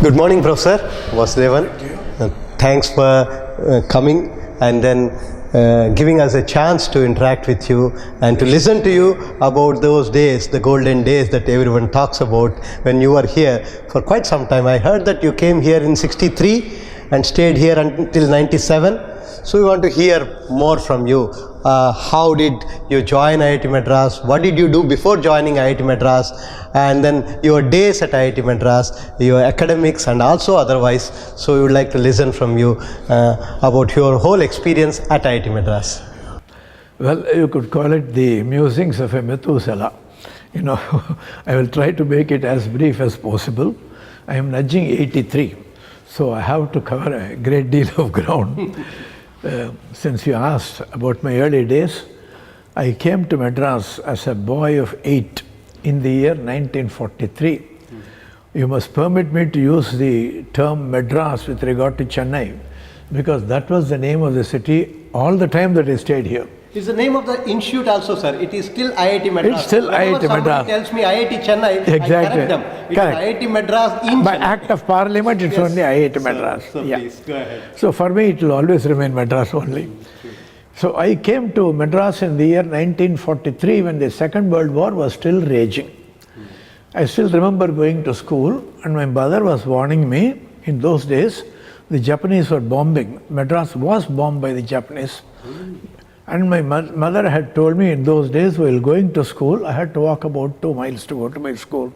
Good morning, Professor Vasudevan. Thanks for coming and then giving us a chance to interact with you and to listen to you about those days, the golden days that everyone talks about when you were here for quite some time. I heard that you came here in 63 and stayed here until 97. So we want to hear more from you. How did you join IIT Madras? What did you do before joining IIT Madras? And then your days at IIT Madras, your academics and also otherwise. So we would like to listen from you about your whole experience at IIT Madras. Well, you could call it the musings of a Methuselah. You know, I will try to make it as brief as possible. I am nudging 83, so I have to cover a great deal of ground. Since you asked about my early days, I came to Madras as a boy of 8 in the year 1943. You must permit me to use the term Madras with regard to Chennai, because that was the name of the city all the time that I stayed here. It's the name of the institute also, sir. It is still IIT Madras. It's still IIT Madras. Somebody tells me IIT Chennai, Exactly. I correct them. It Correct. is IIT Madras in By Chennai. Act of Parliament, it's only IIT Madras. So please, go ahead. So for me, it will always remain Madras only. So I came to Madras in the year 1943 when the Second World War was still raging. I still remember going to school and my mother was warning me. In those days, the Japanese were bombing. Madras was bombed by the Japanese. And my mother had told me in those days while going to school, I had to walk about 2 miles to go to my school.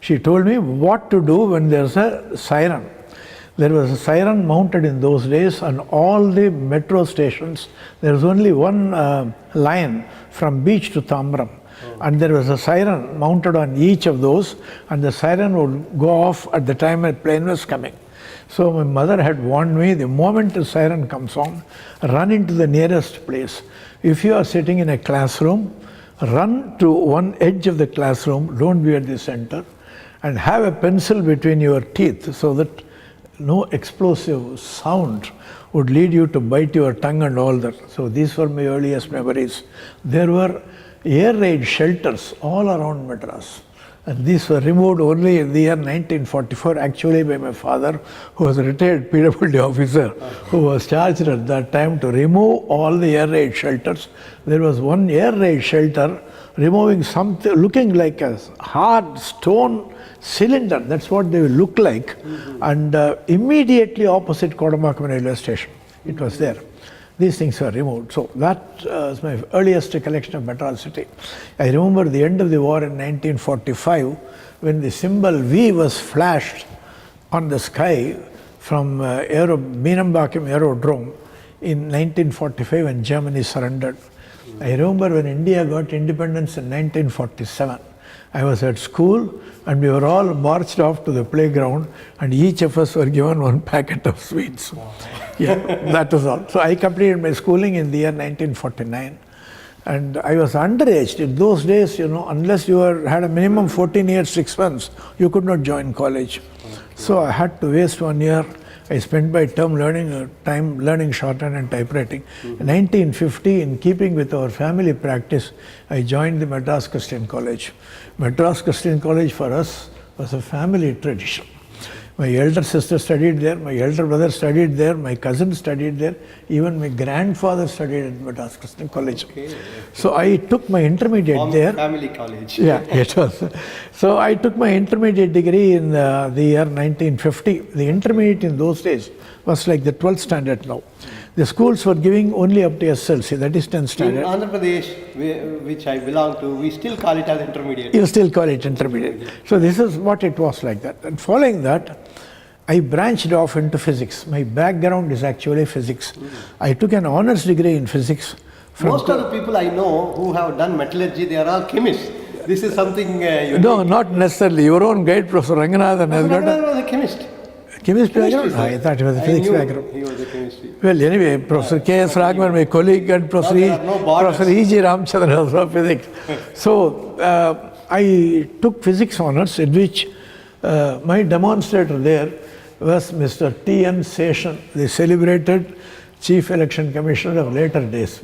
She told me what to do when there's a siren. There was a siren mounted in those days on all the metro stations. There was only one line from Beach to Tambram. And there was a siren mounted on each of those, and the siren would go off at the time a plane was coming. So my mother had warned me, the moment the siren comes on, run into the nearest place. If you are sitting in a classroom, run to one edge of the classroom, don't be at the center, and have a pencil between your teeth so that no explosive sound would lead you to bite your tongue and all that. So these were my earliest memories. There were air raid shelters all around Madras. And these were removed only in the year 1944, actually by my father, who was a retired PWD officer, who was charged at that time to remove all the air raid shelters. There was one air raid shelter removing something looking like a hard stone cylinder. That's what they will look like. And immediately opposite Kodambakam railway station, it was there. These things were removed. So that was my earliest recollection of Madras city. I remember the end of the war in 1945 when the symbol V was flashed on the sky from Meenambakkam Aerodrome in 1945 when Germany surrendered. I remember when India got independence in 1947. I was at school and we were all marched off to the playground and each of us were given one packet of sweets. Yeah, that was all. So I completed my schooling in the year 1949 and I was underage. In those days, you know, unless you had a minimum 14 years, 6 months, you could not join college. So I had to waste 1 year. I spent my time learning shorthand and typewriting. In 1950, in keeping with our family practice, I joined the Madras Christian College. Madras Christian College for us was a family tradition. My elder sister studied there, my elder brother studied there, my cousin studied there, even my grandfather studied at Madras Christian College. Okay. So I took my intermediate there. Family college. Yeah, it was. So I took my intermediate degree in the year 1950. The intermediate in those days was like the 12th standard now. The schools were giving only up to SLC, that is 10th standard. In Andhra Pradesh, which I belong to, we still call it as intermediate. You still call it intermediate. So this is what it was like that. And following that, I branched off into physics. My background is actually physics. I took an honors degree in physics. Most of the people I know who have done metallurgy, they are all chemists. This is something unique. No, not necessarily. Your own guide, Professor Ranganathan, has got Ranganathan was a chemist. Chemist background? I thought he was a physics background. He was a chemistry. Well, anyway, Professor K.S. Raghavan, my colleague, and Professor E.G. Ramchandran was from physics. So I took physics honors, in which my demonstrator there was Mr. T.N. Seshan, the celebrated Chief Election Commissioner of later days.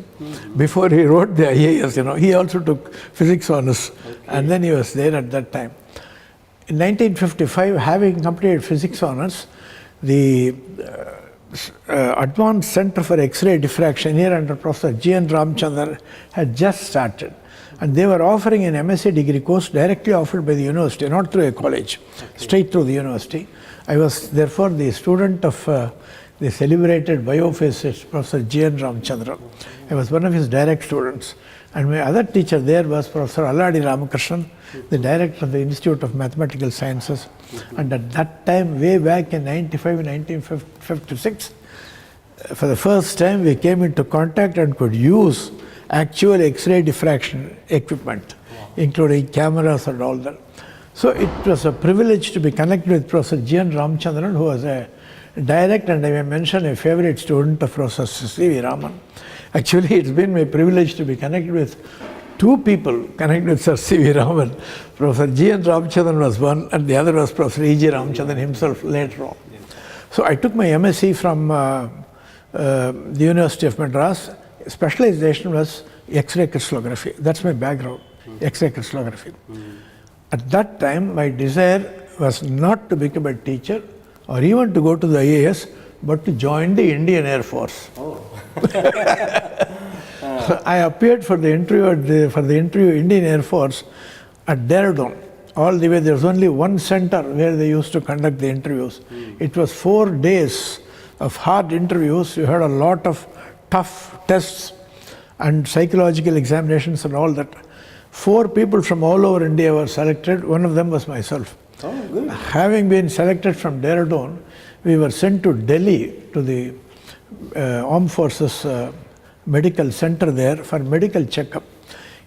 Before he wrote the IAS, you know, he also took physics honors, and then he was there at that time. In 1955, having completed physics honors, the Advanced Center for X-ray Diffraction here under Professor G.N. Ramchandran had just started. And they were offering an MSc degree course directly offered by the university, not through a college, straight through the university. I was therefore the student of the celebrated biophysicist Professor G.N. Ramchandran. I was one of his direct students. And my other teacher there was Professor Alladi Ramakrishnan, the director of the Institute of Mathematical Sciences. And at that time, way back in 1956, for the first time we came into contact and could use actual X-ray diffraction equipment, including cameras and all that. So it was a privilege to be connected with Professor G.N. Ramchandran, who was a direct and I may mention a favorite student of Professor C.V. Raman. Actually, it's been my privilege to be connected with two people connected with Sir C.V. Raman. Professor G.N. Ramchandran was one, and the other was Professor E.G. Ramchandran himself later on. So I took my MSc from the University of Madras. Specialization was X-ray crystallography. That's my background, X-ray crystallography. At that time, my desire was not to become a teacher or even to go to the IAS, but to join the Indian Air Force. Oh. I appeared for the interview Indian Air Force at Dehradun. All the way, there was only one center where they used to conduct the interviews. It was 4 days of hard interviews. You had a lot of tough tests and psychological examinations and all that. 4 people from all over India were selected. One of them was myself. Oh, good. Having been selected from Dehradun, we were sent to Delhi to the Armed Forces Medical Center there for medical checkup.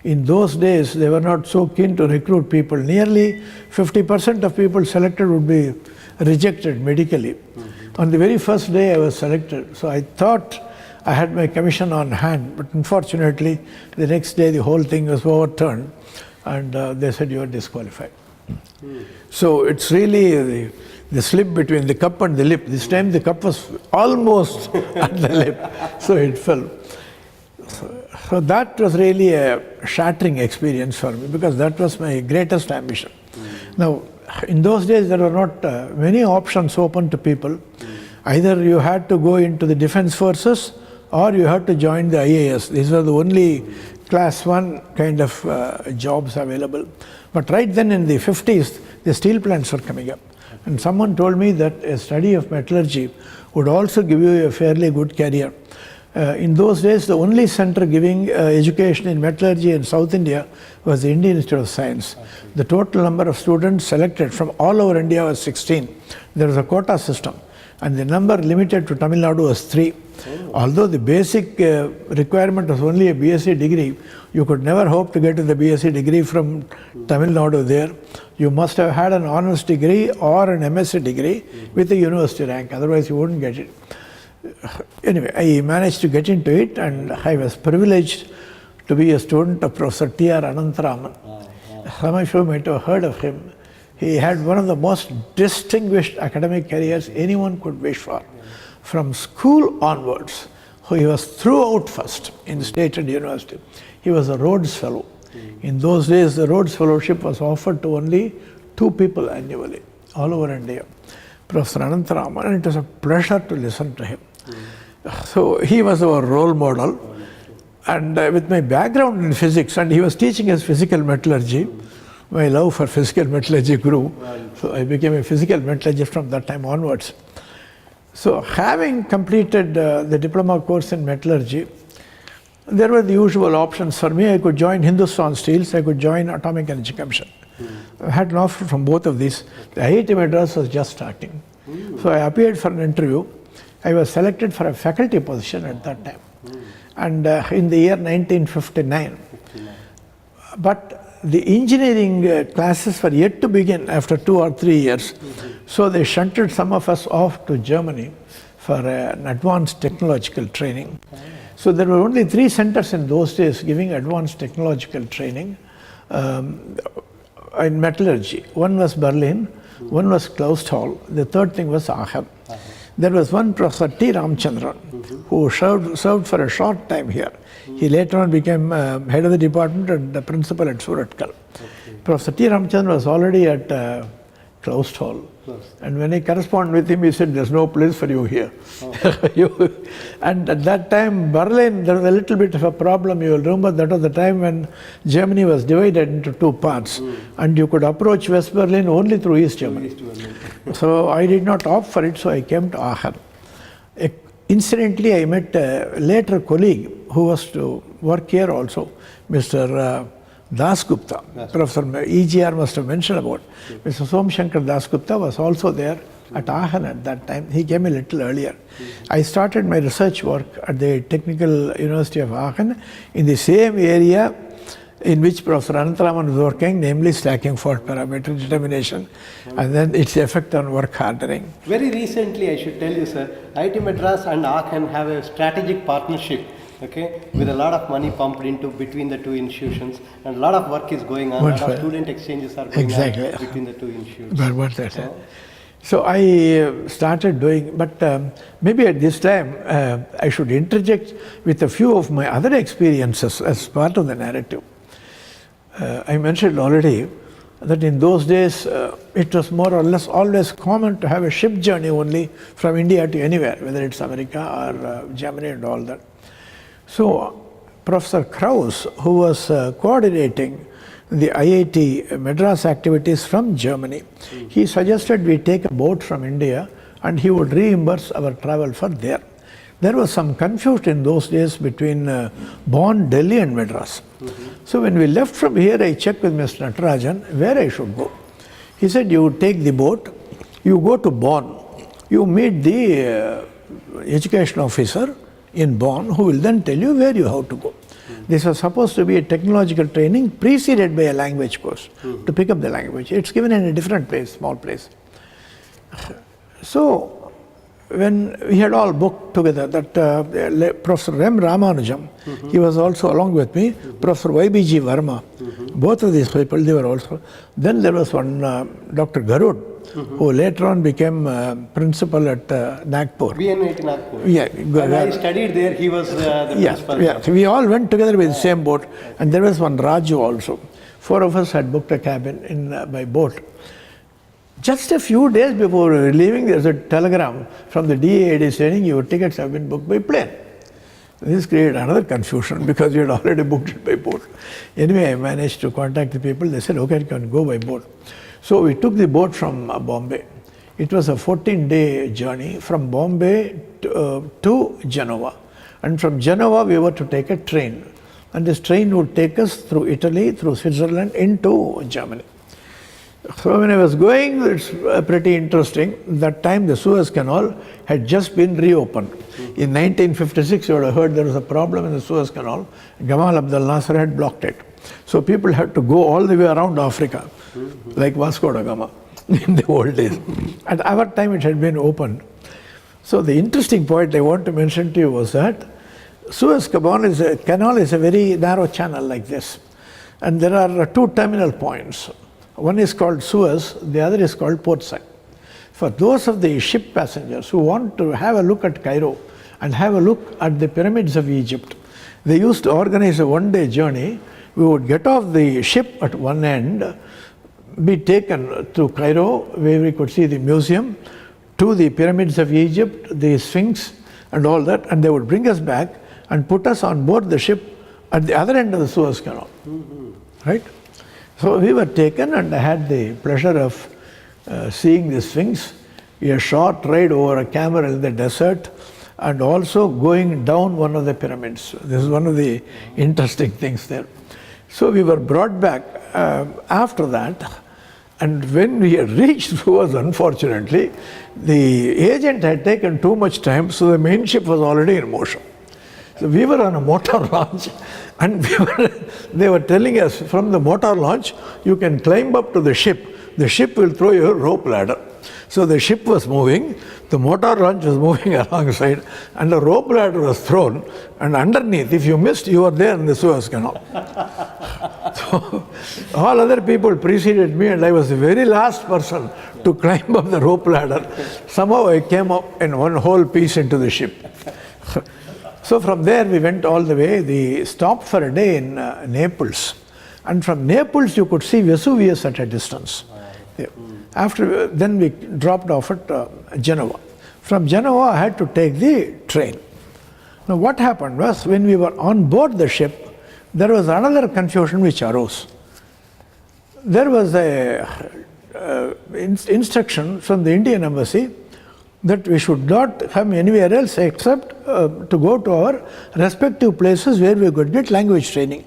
In those days, they were not so keen to recruit people. Nearly 50% of people selected would be rejected medically. On the very first day, I was selected. So I thought I had my commission on hand, but unfortunately, the next day the whole thing was overturned and they said you are disqualified. So it's really the slip between the cup and the lip. This time the cup was almost at the lip, so it fell. So that was really a shattering experience for me because that was my greatest ambition. Now, in those days there were not many options open to people. Either you had to go into the defense forces or you had to join the IAS. These were the only class 1 kind of jobs available. But right then in the 50s, the steel plants were coming up. And someone told me that a study of metallurgy would also give you a fairly good career. In those days, the only center giving education in metallurgy in South India was the Indian Institute of Science. The total number of students selected from all over India was 16. There was a quota system, and the number limited to Tamil Nadu was 3. Although the basic requirement was only a BSc degree, you could never hope to get to the BSc degree from Tamil Nadu there. You must have had an honors degree or an MSc degree with a university rank, otherwise you wouldn't get it. Anyway, I managed to get into it, and I was privileged to be a student of Professor T.R. Anantharaman. Some of you might have heard of him. He had one of the most distinguished academic careers anyone could wish for. From school onwards, he was throughout first in state and university. He was a Rhodes Fellow. In those days, the Rhodes Fellowship was offered to only 2 people annually, all over India. Professor Anantharaman, and it was a pleasure to listen to him. So he was our role model. And with my background in physics, and he was teaching us physical metallurgy, my love for physical metallurgy grew. So I became a physical metallurgist from that time onwards. So having completed the diploma course in metallurgy, there were the usual options for me. I could join Hindustan Steels, I could join Atomic Energy Commission. I had an offer from both of these. The IIT Madras was just starting. So I appeared for an interview. I was selected for a faculty position at that time. And in the year 1959. But the engineering classes were yet to begin after 2 or 3 years. So they shunted some of us off to Germany for an advanced technological training. So there were only 3 centers in those days giving advanced technological training in metallurgy. One was Berlin, one was Clausthal, the third thing was Aachen. There was one Professor T. Ramchandran who served for a short time here. He later on became head of the department and the principal at Suratkal. Professor T. Ramchandran was already at closed hall. And when I corresponded with him, he said, there's no place for you here. And at that time, Berlin, there was a little bit of a problem. You will remember that was the time when Germany was divided into two parts. And you could approach West Berlin only through East Germany. So I did not opt for it, so I came to Aachen. Incidentally, I met a later colleague who was to work here also, Mr. Dasgupta. Professor EGR must have mentioned about. Mr. Somshankar Dasgupta was also there at Aachen at that time. He came a little earlier. I started my research work at the Technical University of Aachen in the same area in which Professor Anantaraman was working, namely stacking fault parameter determination, and then its effect on work hardening. Very recently, I should tell you, sir, IIT Madras and Aachen have a strategic partnership, okay, with a lot of money pumped into between the two institutions, and a lot of work is going on. A lot of student exchanges are going on between the two institutions. So I started doing, but maybe at this time I should interject with a few of my other experiences as part of the narrative. I mentioned already that in those days it was more or less always common to have a ship journey only from India to anywhere, whether it's America or Germany and all that. So Professor Krauss, who was coordinating the IIT Madras activities from Germany, he suggested we take a boat from India and he would reimburse our travel for there. There was some confusion in those days between Bonn, Delhi and Madras. So when we left from here, I checked with Mr. Natarajan where I should go. He said, you take the boat, you go to Bonn, you meet the education officer in Bonn who will then tell you where you have to go. This was supposed to be a technological training preceded by a language course to pick up the language. It's given in a different place, small place. So when we had all booked together, that Professor M. Ramanujam, he was also along with me, Professor YBG Verma, both of these people, they were also. Then there was one Dr. Garud, who later on became principal at Nagpur. BNIT Nagpur. Yeah. When I studied there, he was the principal. Yeah, so we all went together with the same boat, and there was one Raju also. 4 of us had booked a cabin by boat. Just a few days before we were leaving, there was a telegram from the DAAD saying your tickets have been booked by plane. This created another confusion because we had already booked it by boat. Anyway, I managed to contact the people. They said, okay, you can go by boat. So we took the boat from Bombay. It was a 14-day journey from Bombay to Genoa. And from Genoa, we were to take a train. And this train would take us through Italy, through Switzerland, into Germany. So when I was going, it's pretty interesting. That time the Suez Canal had just been reopened. In 1956, you would have heard there was a problem in the Suez Canal. Gamal Abdel Nasser had blocked it. So people had to go all the way around Africa, like Vasco da Gama in the old days. At our time, it had been opened. So the interesting point I want to mention to you was that Suez Canal is a very narrow channel like this. And there are 2 terminal points. One is called Suez, the other is called Port Said. For those of the ship passengers who want to have a look at Cairo and have a look at the pyramids of Egypt, they used to organize a 1-day journey. We would get off the ship at one end, be taken to Cairo, where we could see the museum, to the pyramids of Egypt, the Sphinx and all that, and they would bring us back and put us on board the ship at the other end of the Suez Canal. Right? So we were taken, and I had the pleasure of seeing the Sphinx, a short ride over a camel in the desert, and also going down one of the pyramids. This is one of the interesting things there. So we were brought back after that, and when we had reached Suez, unfortunately, the agent had taken too much time, so the main ship was already in motion. So we were on a motor launch, and they were telling us from the motor launch, you can climb up to the ship. The ship will throw you a rope ladder. So the ship was moving, the motor launch was moving alongside, and the rope ladder was thrown, and underneath, if you missed, you were there in the Suez Canal. So all other people preceded me, and I was the very last person to climb up the rope ladder. Somehow I came up in one whole piece into the ship. So from there we went all the way. We stopped for a day in Naples. And from Naples you could see Vesuvius at a distance. Yeah. After then we dropped off at Genoa. From Genoa, I had to take the train. Now, what happened was when we were on board the ship, there was another confusion which arose. There was a instruction from the Indian embassy that we should not come anywhere else except to go to our respective places where we could get language training.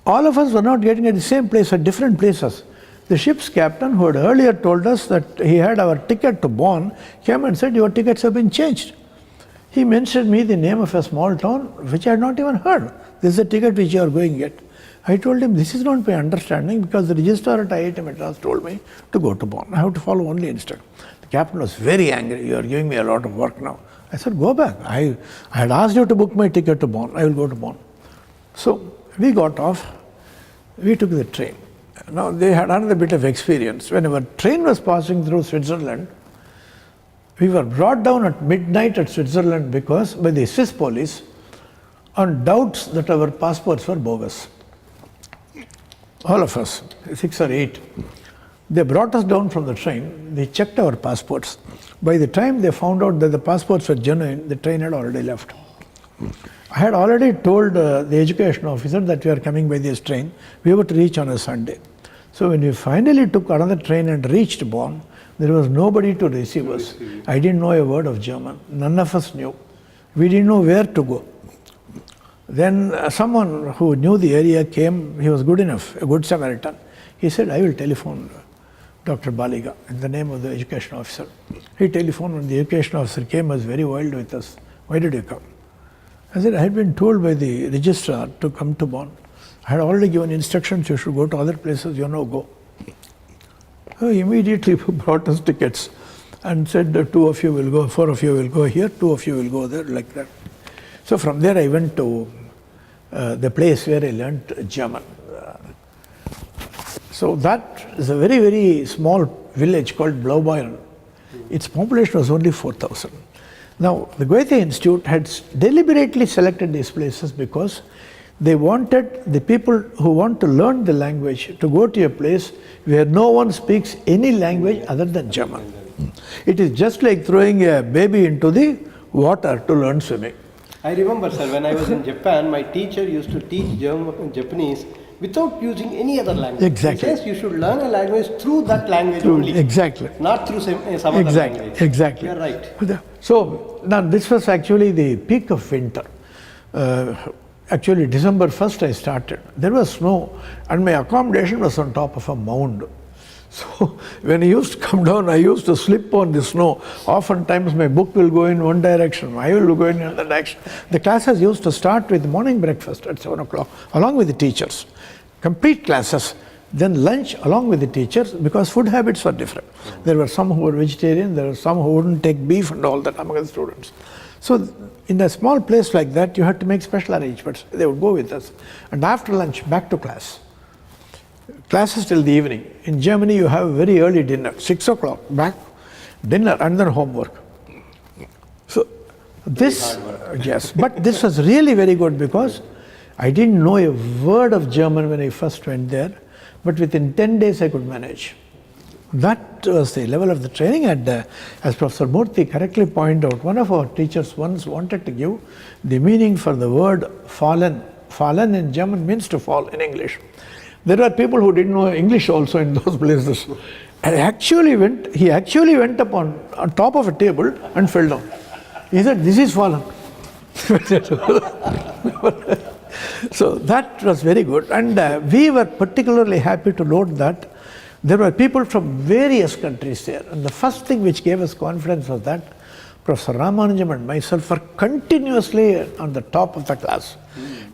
All of us were not getting at the same place, at different places. The ship's captain, who had earlier told us that he had our ticket to Bonn, came and said, "Your tickets have been changed." He mentioned me the name of a small town which I had not even heard. "This is the ticket which you are going to get." I told him, "This is not my understanding because the registrar at IIT Madras told me to go to Bonn. I have to follow only instruction." The captain was very angry. "You are giving me a lot of work now." I said, "Go back. I had asked you to book my ticket to Bonn. I will go to Bonn." So we got off. We took the train. Now they had another bit of experience. When our train was passing through Switzerland, we were brought down at midnight at Switzerland because by the Swiss police on doubts that our passports were bogus. All of us, 6 or 8. They brought us down from the train. They checked our passports. By the time they found out that the passports were genuine, the train had already left. I had already told the education officer that we are coming by this train. We were to reach on a Sunday. So when we finally took another train and reached Bonn, there was nobody to receive us. I didn't know a word of German. None of us knew. We didn't know where to go. Then someone who knew the area came. He was good enough, a good Samaritan. He said, "I will telephone Dr. Baliga," in the name of the education officer. He telephoned and the education officer came, was very wild with us. "Why did you come?" I said, "I had been told by the registrar to come to Bonn. I had already given instructions, you should go to other places, you know, go." So he immediately brought us tickets and said, "2 of you will go, 4 of you will go here, 2 of you will go there," like that. So from there I went to the place where I learnt German. So that is a very, very small village called Blaubeuren. Its population was only 4,000. Now, the Goethe Institute had deliberately selected these places because they wanted the people who want to learn the language to go to a place where no one speaks any language other than German. It is just like throwing a baby into the water to learn swimming. I remember, sir, when I was in Japan, my teacher used to teach Japanese without using any other language. Exactly. He says you should learn a language through that language only. Exactly. Not through some other language. Exactly. You're right. So now this was actually the peak of winter. Actually December 1st I started. There was snow and my accommodation was on top of a mound. So when I used to come down, I used to slip on the snow. Oftentimes my book will go in one direction, I will go in another direction. The classes used to start with morning breakfast at 7 o'clock along with the teachers. Complete classes. Then lunch along with the teachers because food habits were different. There were some who were vegetarian, there were some who wouldn't take beef and all that among the students. So in a small place like that, you had to make special arrangements. They would go with us. And after lunch, back to class. Classes till the evening. In Germany, you have a very early dinner, 6 o'clock, back, dinner, and then homework. So this, yes, but this was really very good because I didn't know a word of German when I first went there, but within 10 days I could manage. That was the level of the training, and as Professor Murthy correctly pointed out, one of our teachers once wanted to give the meaning for the word fallen. Fallen in German means to fall in English. There were people who didn't know English also in those places. And he actually went up on top of a table and fell down. He said, "This is fallen." So that was very good. And we were particularly happy to note that there were people from various countries there. And the first thing which gave us confidence was that Professor Ramanujam and myself were continuously on the top of the class.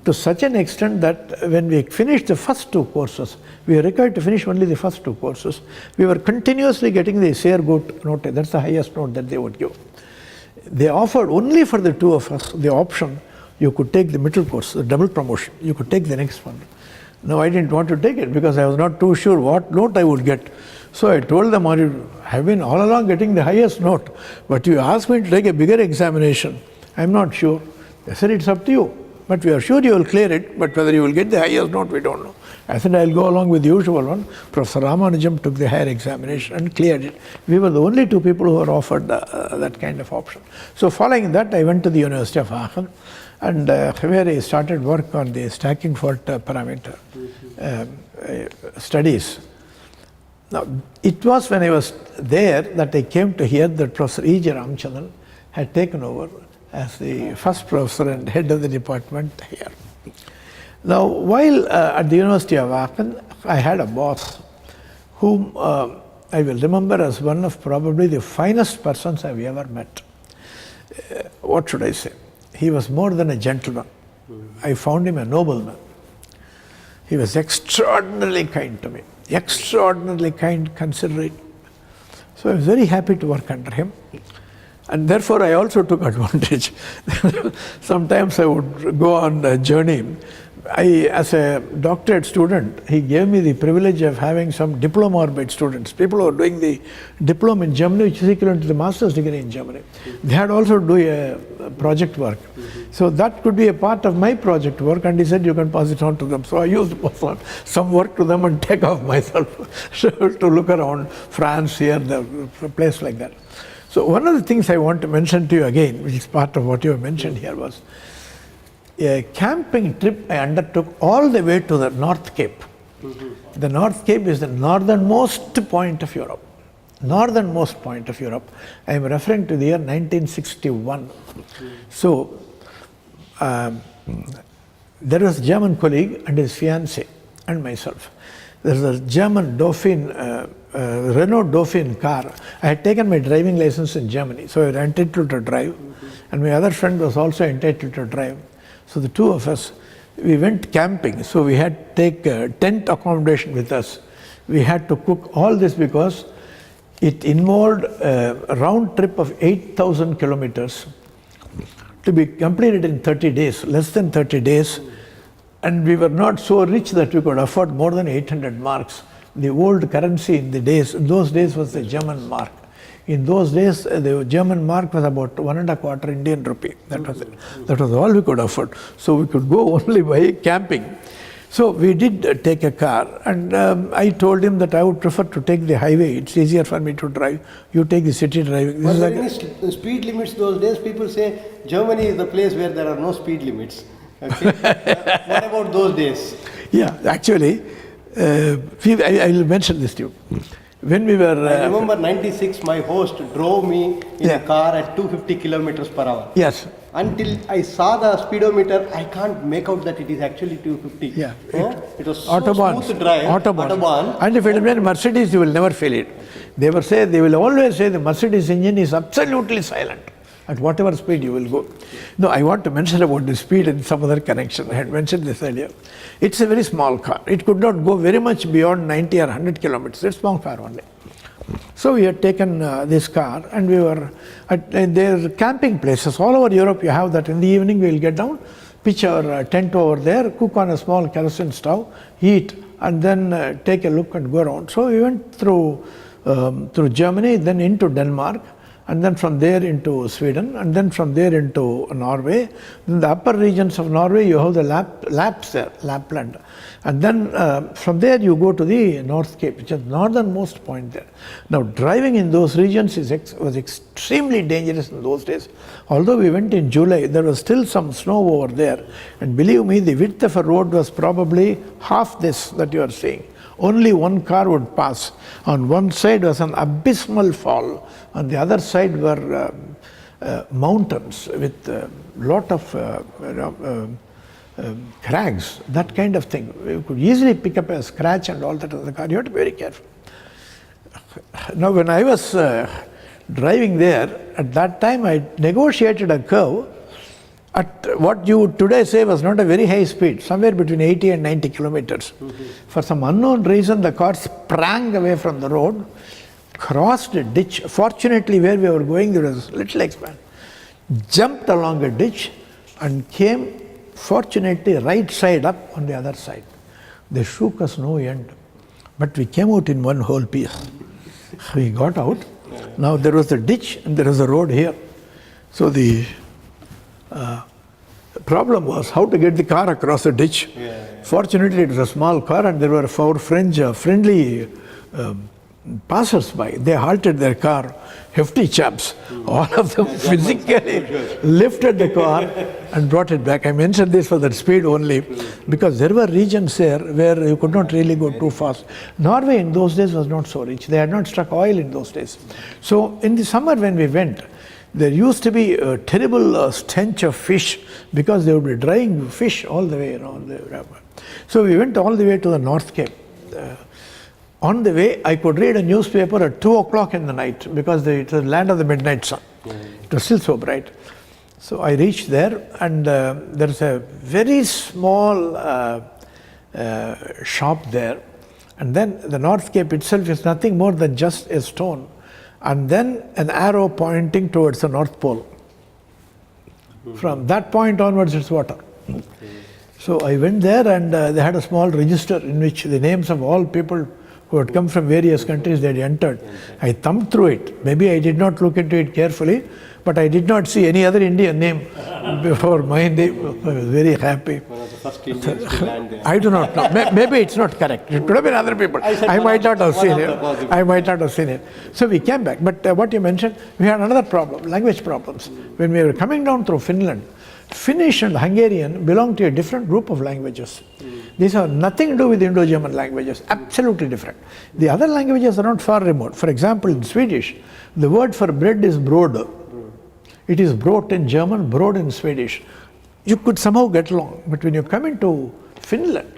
To such an extent that when we finished the first 2 courses, we were required to finish only the first 2 courses, we were continuously getting the sehr gut note. That's the highest note that they would give. They offered only for the 2 of us the option, you could take the middle course, the double promotion, you could take the next one. No, I didn't want to take it because I was not too sure what note I would get. So I told them, I've been all along getting the highest note, but you asked me to take a bigger examination. I'm not sure. They said, it's up to you. but we are sure you will clear it, but whether you will get the highest note, we don't know. I said, I'll go along with the usual one. Professor Ramanujam took the higher examination and cleared it. We were the only two people who were offered that kind of option. So following that, I went to the University of Aachen, and where I started work on the stacking fault parameter studies. Now, it was when I was there that I came to hear that Professor E.J. Ramchandran had taken over as the first professor and head of the department here. Now, while at the University of Aachen, I had a boss whom I will remember as one of probably the finest persons I've ever met. What should I say? He was more than a gentleman. I found him a nobleman. He was extraordinarily kind to me. Extraordinarily kind, considerate. So I was very happy to work under him. And therefore I also took advantage. Sometimes I would go on a journey. As a doctorate student, he gave me the privilege of having some diploma-orbit students, people who are doing the diploma in Germany, which is equivalent to the master's degree in Germany. They had also do a project work. So that could be a part of my project work, and he said you can pass it on to them. So I used to pass on some work to them and take off myself to look around France, here, a place like that. So one of the things I want to mention to you again, which is part of what you have mentioned here, was a camping trip I undertook all the way to the North Cape. The North Cape is the northernmost point of Europe. Northernmost point of Europe. I am referring to the year 1961. So there was a German colleague and his fiancée and myself. There was a German Dauphine, Renault Dauphine car. I had taken my driving license in Germany, so I was entitled to drive. And my other friend was also entitled to drive. So the two of us, we went camping. So we had to take tent accommodation with us. We had to cook all this because it involved a round trip of 8,000 kilometers to be completed in 30 days, less than 30 days. And we were not so rich that we could afford more than 800 marks. The old currency in those days was the German mark. In those days, the German mark was about 1.25 Indian rupee. That was it. That was all we could afford. So we could go only by camping. So we did take a car, and I told him that I would prefer to take the highway. It's easier for me to drive. You take the city driving. Were there any speed limits those days? People say Germany is the place where there are no speed limits. Okay. What about those days? Yeah, actually, I will mention this to you. When we were... I remember 96, my host drove me in a car at 250 kilometers per hour. Yes. Until I saw the speedometer, I can't make out that it is actually 250. Yeah. It was so Autobahn. smooth drive. Autobahn. And if it had been Mercedes, you will never feel it. They will always say the Mercedes engine is absolutely silent. At whatever speed you will go. No, I want to mention about the speed in some other connection. I had mentioned this earlier. It's a very small car. It could not go very much beyond 90 or 100 kilometers. It's a small car only. So we had taken this car, and we were at their camping places. All over Europe you have that. In the evening we will get down, pitch our tent over there, cook on a small kerosene stove, eat, and then take a look and go around. So we went through Germany, then into Denmark, and then from there into Sweden, and then from there into Norway. In the upper regions of Norway, you have the Laps there, Lapland. And then from there you go to the North Cape, which is the northernmost point there. Now, driving in those regions was extremely dangerous in those days. Although we went in July, there was still some snow over there. And believe me, the width of a road was probably half this that you are seeing. Only one car would pass. On one side was an abysmal fall. On the other side were mountains with a lot of crags, that kind of thing. You could easily pick up a scratch and all that in the car. You have to be very careful. Now, when I was driving there, at that time I negotiated a curve at what you would today say was not a very high speed, somewhere between 80 and 90 kilometers. For some unknown reason, the car sprang away from the road, crossed a ditch. Fortunately, where we were going, there was a little expanse. Jumped along a ditch and came, fortunately, right side up on the other side. They shook us no end. But we came out in one whole piece. We got out. Now there was a ditch and there was a road here. So the Problem was how to get the car across the ditch. Fortunately, it was a small car and there were 4 friendly passers-by. They halted their car, hefty chaps. All of them physically lifted the car and brought it back. I mentioned this for that speed only because there were regions there where you could not really go too fast. Norway in those days was not so rich. They had not struck oil in those days. So in the summer when we went, there used to be a terrible stench of fish because they would be drying fish all the way around. So we went all the way to the North Cape. On the way, I could read a newspaper at 2 o'clock in the night because it was land of the midnight sun. It was still so bright. So I reached there and there's a very small shop there. And then the North Cape itself is nothing more than just a stone. And then an arrow pointing towards the North Pole. From that point onwards, it's water. So I went there and they had a small register in which the names of all people who had come from various countries they had entered. I thumbed through it. Maybe I did not look into it carefully, but I did not see any other Indian name before my name. I was very happy. One of the first Indians to land there. I do not know. Maybe it's not correct. It could have been other people. I might not have seen it. I might not have seen it. So we came back. But what you mentioned, we had another problem, language problems. When we were coming down through Finland, Finnish and Hungarian belong to a different group of languages. These have nothing to do with Indo-German languages, absolutely different. The other languages are not far remote. For example, in Swedish, the word for bread is bröd. It is brot in German, brod in Swedish. You could somehow get along, but when you come into Finland,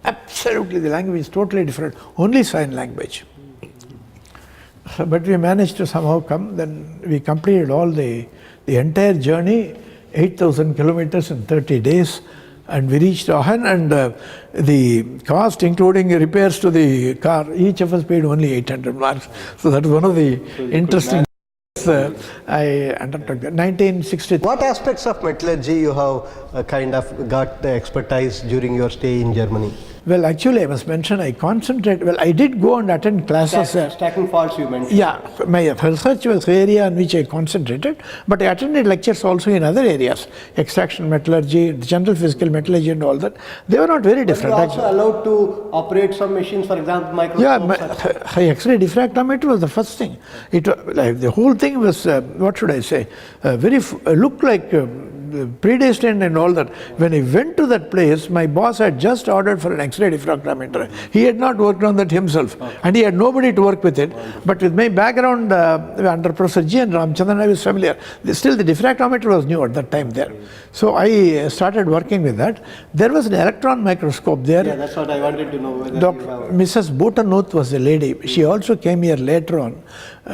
absolutely the language is totally different, only sign language. But we managed to somehow come, then we completed all the entire journey, 8,000 kilometers in 30 days, and we reached Aachen, and the cost, including repairs to the car, each of us paid only 800 marks. So that was one of the interesting I undertook that. 1963. What aspects of metallurgy you have kind of got the expertise during your stay in Germany? Well, actually, I must mention, I did go and attend classes. Stacking faults you mentioned. Yeah, my research was the area on which I concentrated, but I attended lectures also in other areas, extraction metallurgy, general physical metallurgy and all that. They were not very different. But you also allowed to operate some machines, for example, microscopes? Yeah, X-ray diffractometer was the first thing. The whole thing was, what should I say, looked like predestined and all that. When I went to that place, my boss had just ordered for an X-ray diffractometer. He had not worked on that himself, and he had nobody to work with it. But with my background under Professor G. and Ramchandran, I was familiar. Still, the diffractometer was new at that time there. So I started working with that. There was an electron microscope there. Yeah, that's what I wanted to know. Whether Mrs. Bhutanouth was the lady. She also came here later on.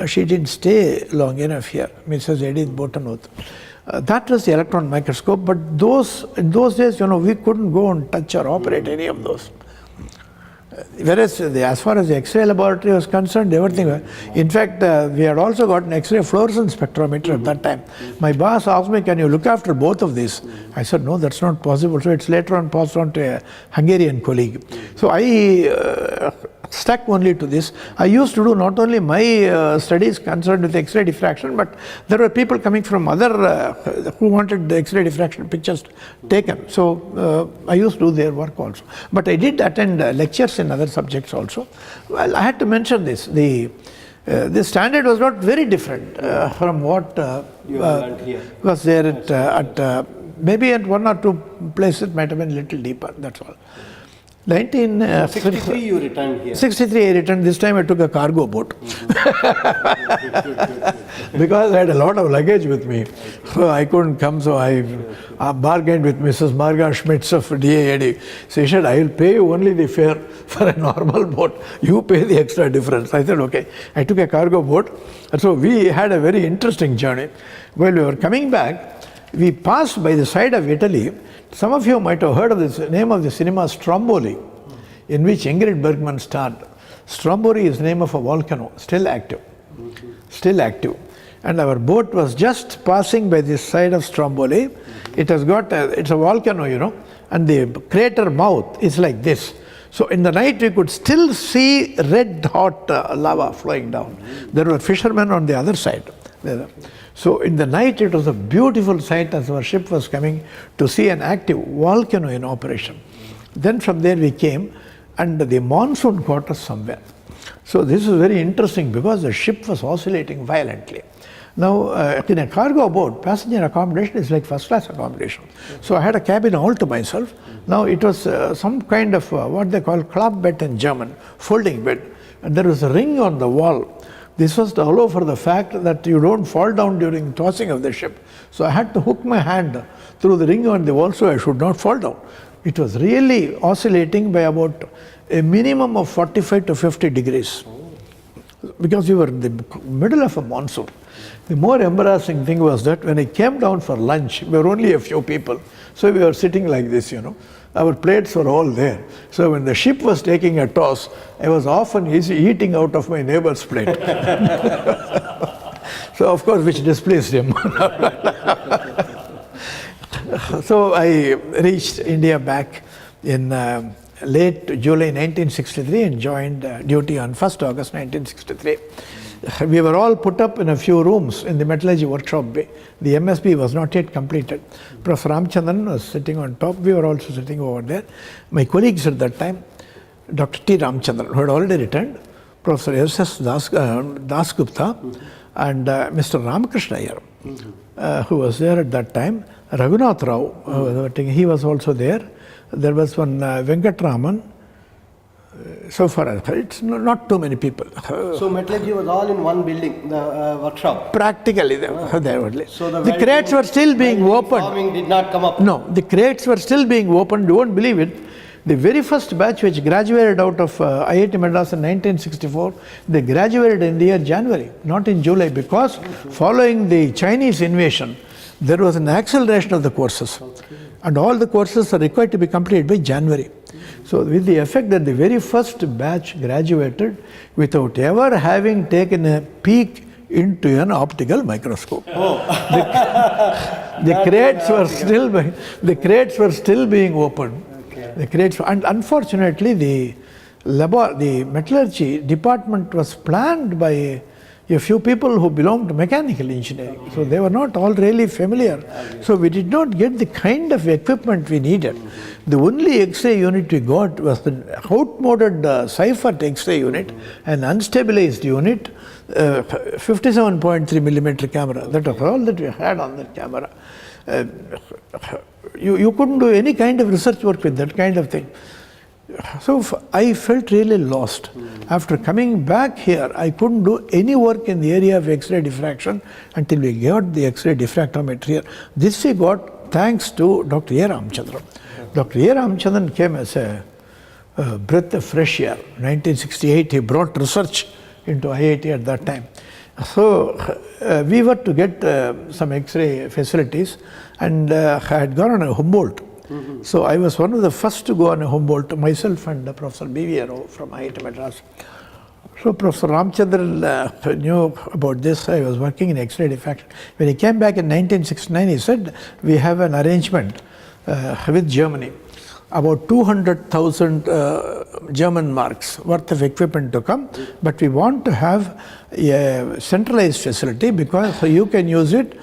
She didn't stay long enough here, Mrs. Edith Bhutanouth. That was the electron microscope, but in those days, we couldn't go and touch or operate any of those. Whereas as far as the X-ray laboratory was concerned, everything. In fact, we had also got an X-ray fluorescence spectrometer at that time. My boss asked me, can you look after both of these? I said, no, that's not possible. So it's later on passed on to a Hungarian colleague. So I stuck only to this. I used to do not only my studies concerned with X-ray diffraction, but there were people coming from other who wanted the X-ray diffraction pictures taken. So I used to do their work also. But I did attend lectures in other subjects also. Well, I had to mention this. The standard was not very different from what was there at maybe at one or two places it might have been a little deeper, that's all. 1963 you returned here. 63 I returned. This time I took a cargo boat. Because I had a lot of luggage with me. So I couldn't come, so I bargained with Mrs. Marga Schmitz of DAAD. She said, I will pay you only the fare for a normal boat. You pay the extra difference. I said, okay. I took a cargo boat. And so we had a very interesting journey. While we were coming back, we passed by the side of Italy. Some of you might have heard of the name of the cinema Stromboli, in which Ingrid Bergman starred. Stromboli is the name of a volcano, still active. Still active. And our boat was just passing by the side of Stromboli. It has got, it's a volcano, and the crater mouth is like this. So in the night we could still see red hot lava flowing down. There were fishermen on the other side. So in the night it was a beautiful sight as our ship was coming to see an active volcano in operation. Then from there we came and the monsoon caught us somewhere. So this is very interesting because the ship was oscillating violently. Now in a cargo boat, passenger accommodation is like first class accommodation. So I had a cabin all to myself. Now it was some kind of what they call Klappbett in German, folding bed. And there was a ring on the wall. This was to allow for the fact that you don't fall down during tossing of the ship. So I had to hook my hand through the ring on the wall so I should not fall down. It was really oscillating by about a minimum of 45 to 50 degrees because we were in the middle of a monsoon. The more embarrassing thing was that when I came down for lunch, we were only a few people. So we were sitting like this, Our plates were all there. So when the ship was taking a toss, I was often eating out of my neighbor's plate. So of course, which displeased him. So I reached India back in late July 1963 and joined duty on 1st August 1963. We were all put up in a few rooms in the metallurgy workshop bay. The MSB was not yet completed. Prof. Ramchandran was sitting on top. We were also sitting over there. My colleagues at that time, Dr. T. Ramchandran, who had already returned, Professor S.S. Dasgupta, and Mr. Ramakrishna Iyer, who was there at that time. Raghunath Rao, he was also there. There was one Venkatraman. So far, it's not too many people. So metallurgy was all in one building, the workshop? Practically, they were. So the crates were still being opened. Farming did not come up? No, the crates were still being opened. You won't believe it. The very first batch which graduated out of IIT Madras in 1964, they graduated in the year January, not in July, because following the Chinese invasion, there was an acceleration of the courses. And all the courses are required to be completed by January. So with the effect that the very first batch graduated without ever having taken a peek into an optical microscope. Oh. The crates were still being opened. Okay. The crates, and unfortunately the metallurgy department was planned by a few people who belonged to mechanical engineering. So they were not all really familiar. So we did not get the kind of equipment we needed. The only X-ray unit we got was the outmoded Seifert X-ray unit, an unstabilized unit, 57.3 millimeter camera. That was all that we had on that camera. You couldn't do any kind of research work with that kind of thing. So I felt really lost. After coming back here, I couldn't do any work in the area of X-ray diffraction until we got the X-ray diffractometer here. This we got thanks to Dr. A. Ramchandran. Dr. A. Ramchandran came as a breath of fresh air. 1968, he brought research into IIT at that time. So we were to get some X-ray facilities, and I had gone on a Humboldt. So I was one of the first to go on a Humboldt, myself and Professor B.V. Rao from IIT Madras. So Professor Ramchandran knew about this. I was working in X-ray diffraction. When he came back in 1969, he said, we have an arrangement with Germany, about 200,000 German marks worth of equipment to come, but we want to have a centralized facility because you can use it,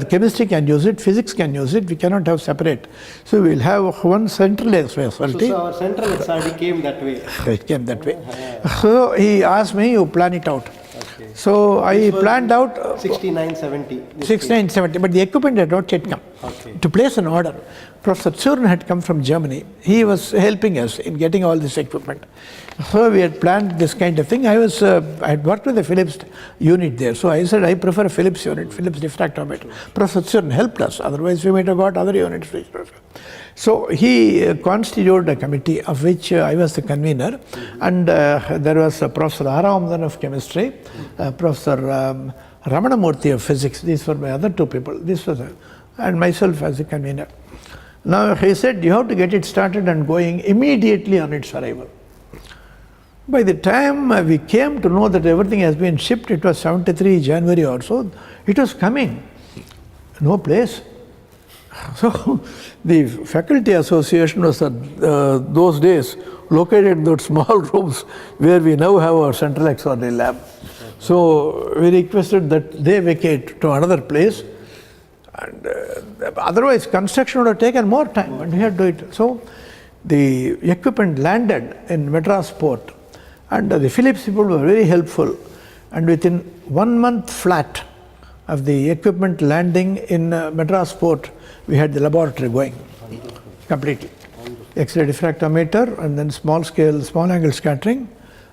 chemistry can use it, physics can use it, we cannot have separate. So we will have one centralized facility. So our central XRD came that way? It came that way. So he asked me, you plan it out. Okay. So I planned out 6970. 6970, but the equipment had not yet come. Okay. To place an order, Professor Zurn had come from Germany. He was helping us in getting all this equipment. So we had planned this kind of thing. I had worked with the Philips unit there. So I said, I prefer a Philips unit, Philips diffractometer. Professor Zurn helped us. Otherwise, we might have got other units. So he constituted a committee of which I was the convener. And there was Professor Aramdan of chemistry, Professor Ramanamurthy of physics. These were my other two people. And myself as a convener. Now he said, you have to get it started and going immediately on its arrival. By the time we came to know that everything has been shipped, it was 73 January or so, it was coming. No place. So the faculty association was those days located in those small rooms where we now have our central XRD lab. So we requested that they vacate to another place, and otherwise construction would have taken more time, and we had to do it. So the equipment landed in Madras port, and the Philips people were very helpful, and within 1 month flat of the equipment landing in Madras port, we had the laboratory going completely. X-ray diffractometer, and then small scale, small angle scattering,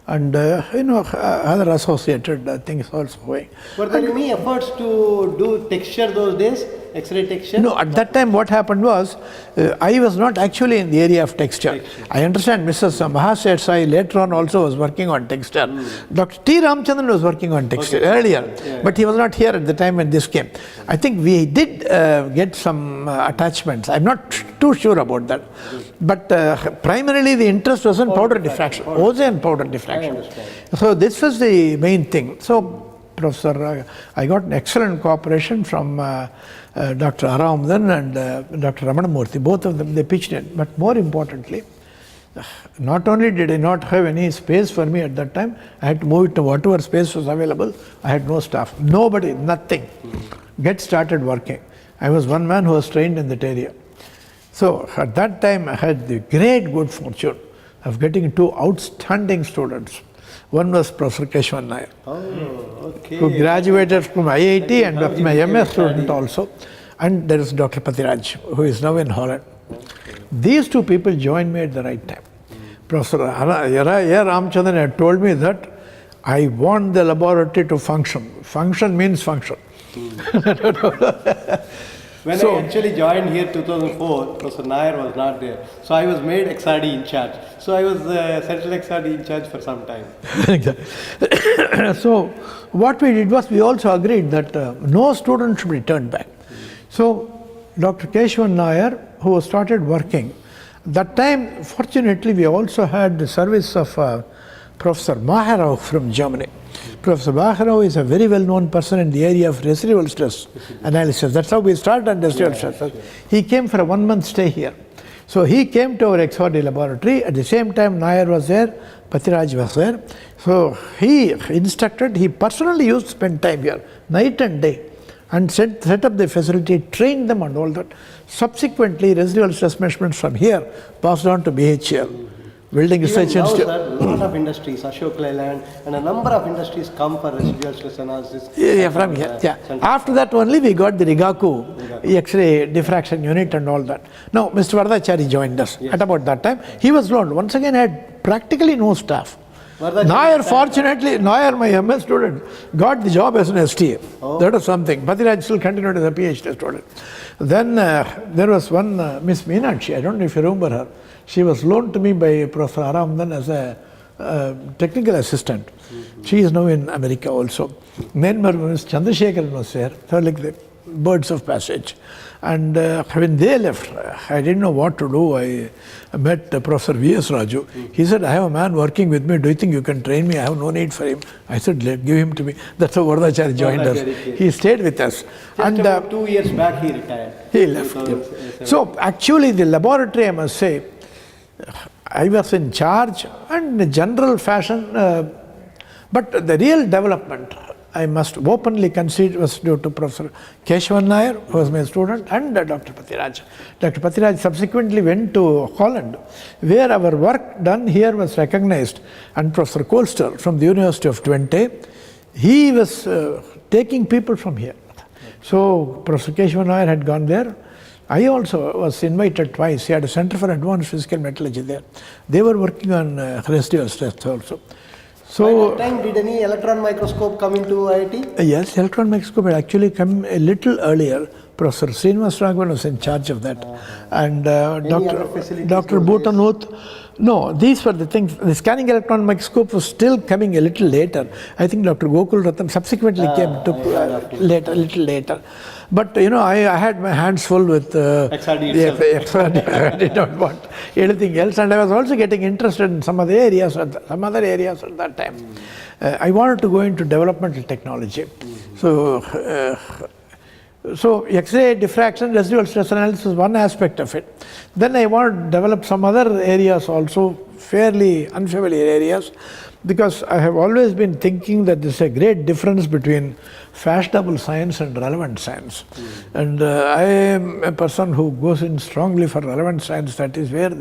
and other associated things also going. Were there any efforts to do texture those days, X-ray texture? No, at that time what happened was, I was not actually in the area of texture. I understand Mrs. Mahaseth Sai later on also was working on texture. Dr. T. Ramchandran was working on texture earlier, but he was not here at the time when this came. I think we did get some attachments. I'm not too sure about that. But primarily the interest was in powder diffraction, ozone powder diffraction. So this was the main thing. So Professor, I got an excellent cooperation from Dr. Aramdan and Dr. Ramanamurthy. Both of them, they pitched in. But more importantly, not only did I not have any space for me at that time, I had to move it to whatever space was available. I had no staff, nobody, nothing. Get started working. I was one man who was trained in that area. So at that time, I had the great good fortune of getting 2 outstanding students. One was Professor Keshwan Nair, who graduated from IIT and was my MS student also. And there is Dr. Patiraj, who is now in Holland. These 2 people joined me at the right time. Professor Ramchandran had told me that I want the laboratory to function. Function means function. When I actually joined here 2004, Professor Nair was not there. So I was made XRD in charge. So I was Central XRD in charge for some time. So what we did was we also agreed that no student should be turned back. So Dr. Keshwan Nair, who started working, that time fortunately we also had the service of Professor Maharov from Germany. Professor Maharov is a very well-known person in the area of residual stress analysis. That's how we started on residual stress. He came for a 1-month stay here. So he came to our XRD laboratory. At the same time, Nair was there, Patiraj was there. So he instructed, he personally used to spend time here, night and day, and set up the facility, trained them and all that. Subsequently, residual stress measurements from here passed on to BHL. Building Research Institute. A lot of industries, Ashok Leyland, and a number of industries come for residual stress analysis. From here. After that only we got the Rigaku X-ray diffraction unit and all that. Now, Mr. Vardachari joined us at about that time. He was alone. Once again, had practically no staff. Nair, fortunately, Nair, my MS student, got the job as an STA. That was something. Patiraj still continued as a PhD student. Then there was one Miss Meenakshi, I don't know if you remember her. She was loaned to me by Professor Aramdan as a technical assistant. She is now in America also. Then Ms. Chandrasekharan was there. They were like the birds of passage. And when they left, I didn't know what to do. I met Professor V.S. Raju. He said, I have a man working with me. Do you think you can train me? I have no need for him. I said, give him to me. That's how Vardachari joined us. He stayed with us. And about 2 years back, he retired. He left. So actually, the laboratory, I must say, I was in charge and in general fashion, but the real development, I must openly concede, was due to Professor Keshwan Nair, who was my student, and Dr. Patiraj. Dr. Patiraj subsequently went to Holland, where our work done here was recognized, and Professor Kolster from the University of Twente, he was taking people from here. So Professor Keshwan Nair had gone there. I also was invited twice. He had a Center for Advanced Physical Metallurgy there. They were working on residual stress also. So, by that time, did any electron microscope come into IIT? Yes, electron microscope had actually come a little earlier. Professor Srinivas Raghavan was in charge of that. And Dr. Bhutanath. No, these were the things. The scanning electron microscope was still coming a little later. I think Dr. Gokul Rattam subsequently came a little later. But I had my hands full with XRD. I did not want anything else, and I was also getting interested in some other areas at that time. I wanted to go into developmental technology. So So X-ray diffraction, residual stress analysis is one aspect of it. Then I want to develop some other areas also, fairly unfamiliar areas, because I have always been thinking that there's a great difference between fashionable science and relevant science. And I am a person who goes in strongly for relevant science. That is where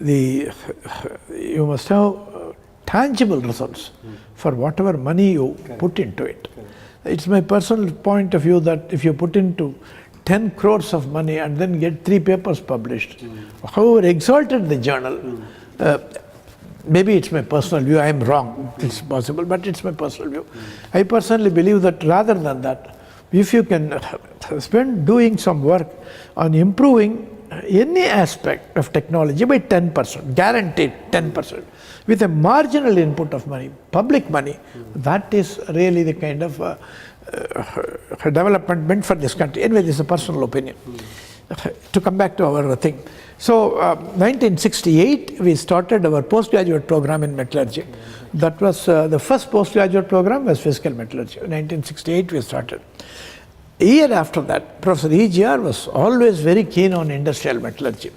you must have tangible results for whatever money you put into it. It's my personal point of view that if you put into 10 crores of money and then get 3 papers published, however exalted the journal, maybe it's my personal view, I am wrong, it's possible, but it's my personal view. I personally believe that rather than that, if you can spend doing some work on improving any aspect of technology by 10%, guaranteed 10%, with a marginal input of money, public money, that is really the kind of development meant for this country. Anyway, this is a personal opinion. To come back to our thing. So, 1968, we started our postgraduate program in metallurgy. That was the first postgraduate program was physical metallurgy. In 1968, we started. A year after that, Professor E.G.R. was always very keen on industrial metallurgy.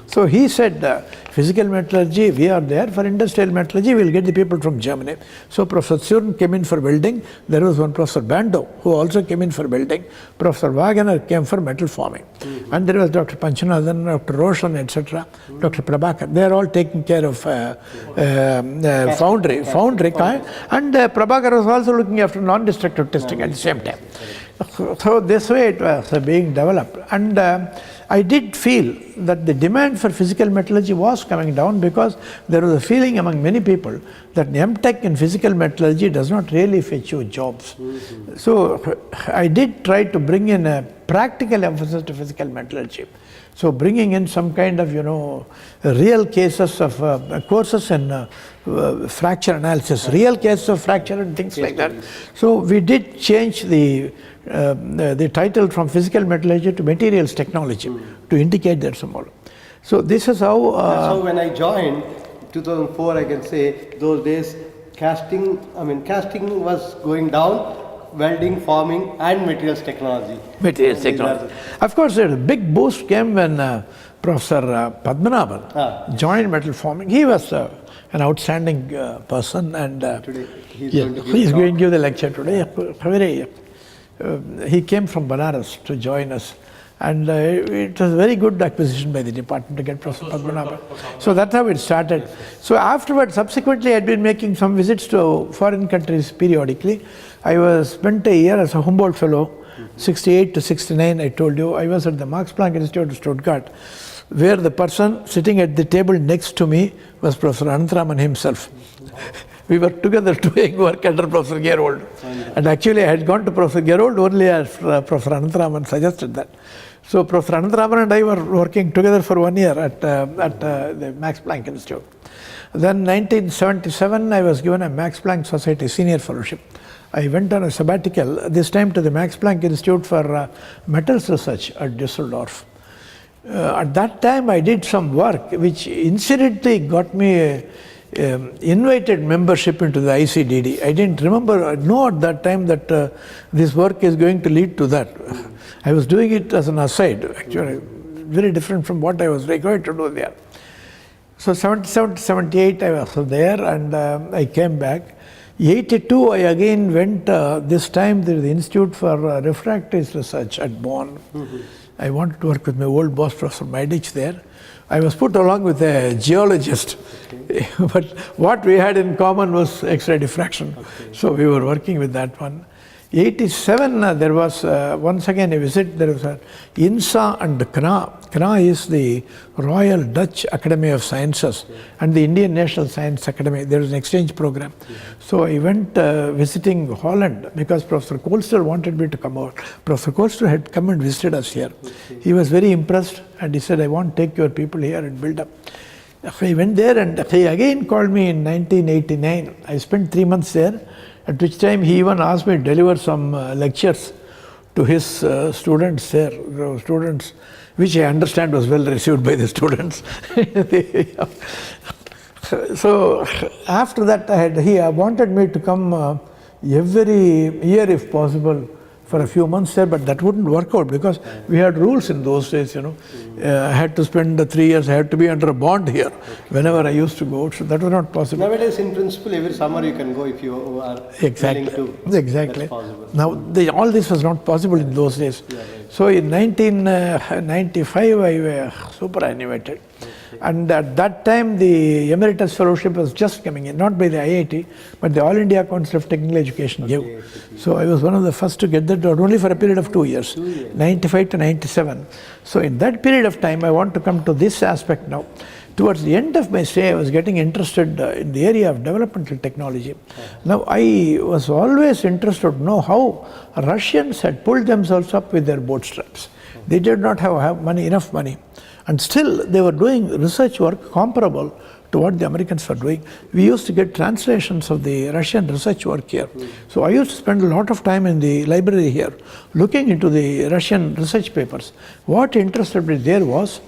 So he said, physical metallurgy, we are there. For industrial metallurgy, we will get the people from Germany. So Professor Zurn came in for welding. There was one Professor Bando who also came in for welding. Professor Wagner came for metal forming. And there was Dr. Panchanathan, Dr. Roshan, etc., Dr. Prabhakar. They are all taking care of foundry. And Prabhakar was also looking after non-destructive testing at the same time. So this way it was being developed, and I did feel that the demand for physical metallurgy was coming down because there was a feeling among many people that M.Tech in physical metallurgy does not really fetch you jobs. So I did try to bring in a practical emphasis to physical metallurgy. So bringing in some kind of, real cases of courses in fracture analysis, real cases of fracture and things like that. So we did change the title from physical metallurgy to materials technology to indicate that some more. So this is how... That's how when I joined, 2004 I can say, those days casting was going down, welding, forming and materials technology. Materials technology. Of course, a big boost came when Professor Padmanabhan joined metal forming. He was an outstanding person, and today he's going to give the lecture today. He came from Banaras to join us, and it was a very good acquisition by the department to get Professor Padmanabhan. So that's how it started. So afterwards, subsequently, I had been making some visits to foreign countries periodically. I spent a year as a Humboldt Fellow, 68 to 69, I told you. I was at the Max Planck Institute of Stuttgart, where the person sitting at the table next to me was Professor Anantharaman himself. We were together doing work under Professor Gerold. And actually, I had gone to Professor Gerold only as Professor Anantharaman suggested that. So Professor Anantharaman and I were working together for 1 year at the Max Planck Institute. Then 1977, I was given a Max Planck Society Senior Fellowship. I went on a sabbatical, this time to the Max Planck Institute for Metals Research at Düsseldorf. At that time, I did some work which incidentally got me invited membership into the ICDD. I didn't know at that time that this work is going to lead to that. I was doing it as an aside, actually, very different from what I was required to do there. So 77 to 78, I was there, and I came back. 82, I again went, this time to the Institute for Refractories Research at Bonn. I wanted to work with my old boss, Professor Maidich, there. I was put along with a geologist, but what we had in common was X-ray diffraction. So we were working with that one. 87, there was once again a visit. There was INSA and CNA. CNA is the Royal Dutch Academy of Sciences and the Indian National Science Academy. There was an exchange program. So I went visiting Holland because Professor Koolster wanted me to come out. Professor Koolster had come and visited us here. He was very impressed and he said, I want to take your people here and build up. I went there and he again called me in 1989. I spent 3 months there, at which time he even asked me to deliver some lectures to his students there, students, which I understand was well received by the students. So after that, he wanted me to come every year if possible for a few months there, but that wouldn't work out because we had rules in those days, I had to spend the 3 years, I had to be under a bond here whenever I used to go out, so that was not possible. Nowadays, in principle, every summer you can go if you are Exactly. willing to. Exactly. That's possible. Now, all this was not possible in those days. Yeah, right. So in 1995, I was superannuated. And at that time, the Emeritus Fellowship was just coming in, not by the IIT, but the All India Council of Technical Education gave. So I was one of the first to get that, but only for a period of 2 years, 95 to 97. So in that period of time, I want to come to this aspect now. Towards the end of my stay, I was getting interested in the area of developmental technology. Now, I was always interested to know how Russians had pulled themselves up with their bootstraps. They did not have enough money. And still, they were doing research work comparable to what the Americans were doing. We used to get translations of the Russian research work here. So I used to spend a lot of time in the library here, looking into the Russian research papers. What interested me there was,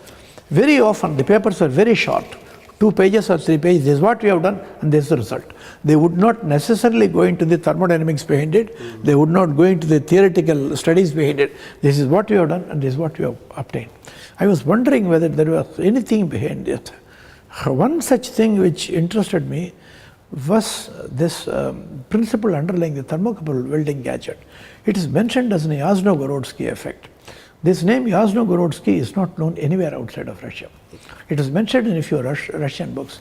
very often the papers were very short, 2 pages or 3 pages. This is what we have done, and this is the result. They would not necessarily go into the thermodynamics behind it. They would not go into the theoretical studies behind it. This is what we have done, and this is what we have obtained. I was wondering whether there was anything behind it. One such thing which interested me was this principle underlying the thermocouple welding gadget. It is mentioned as an Yasno-Gorodsky effect. This name Yasno-Gorodsky is not known anywhere outside of Russia. It is mentioned in a few Russian books.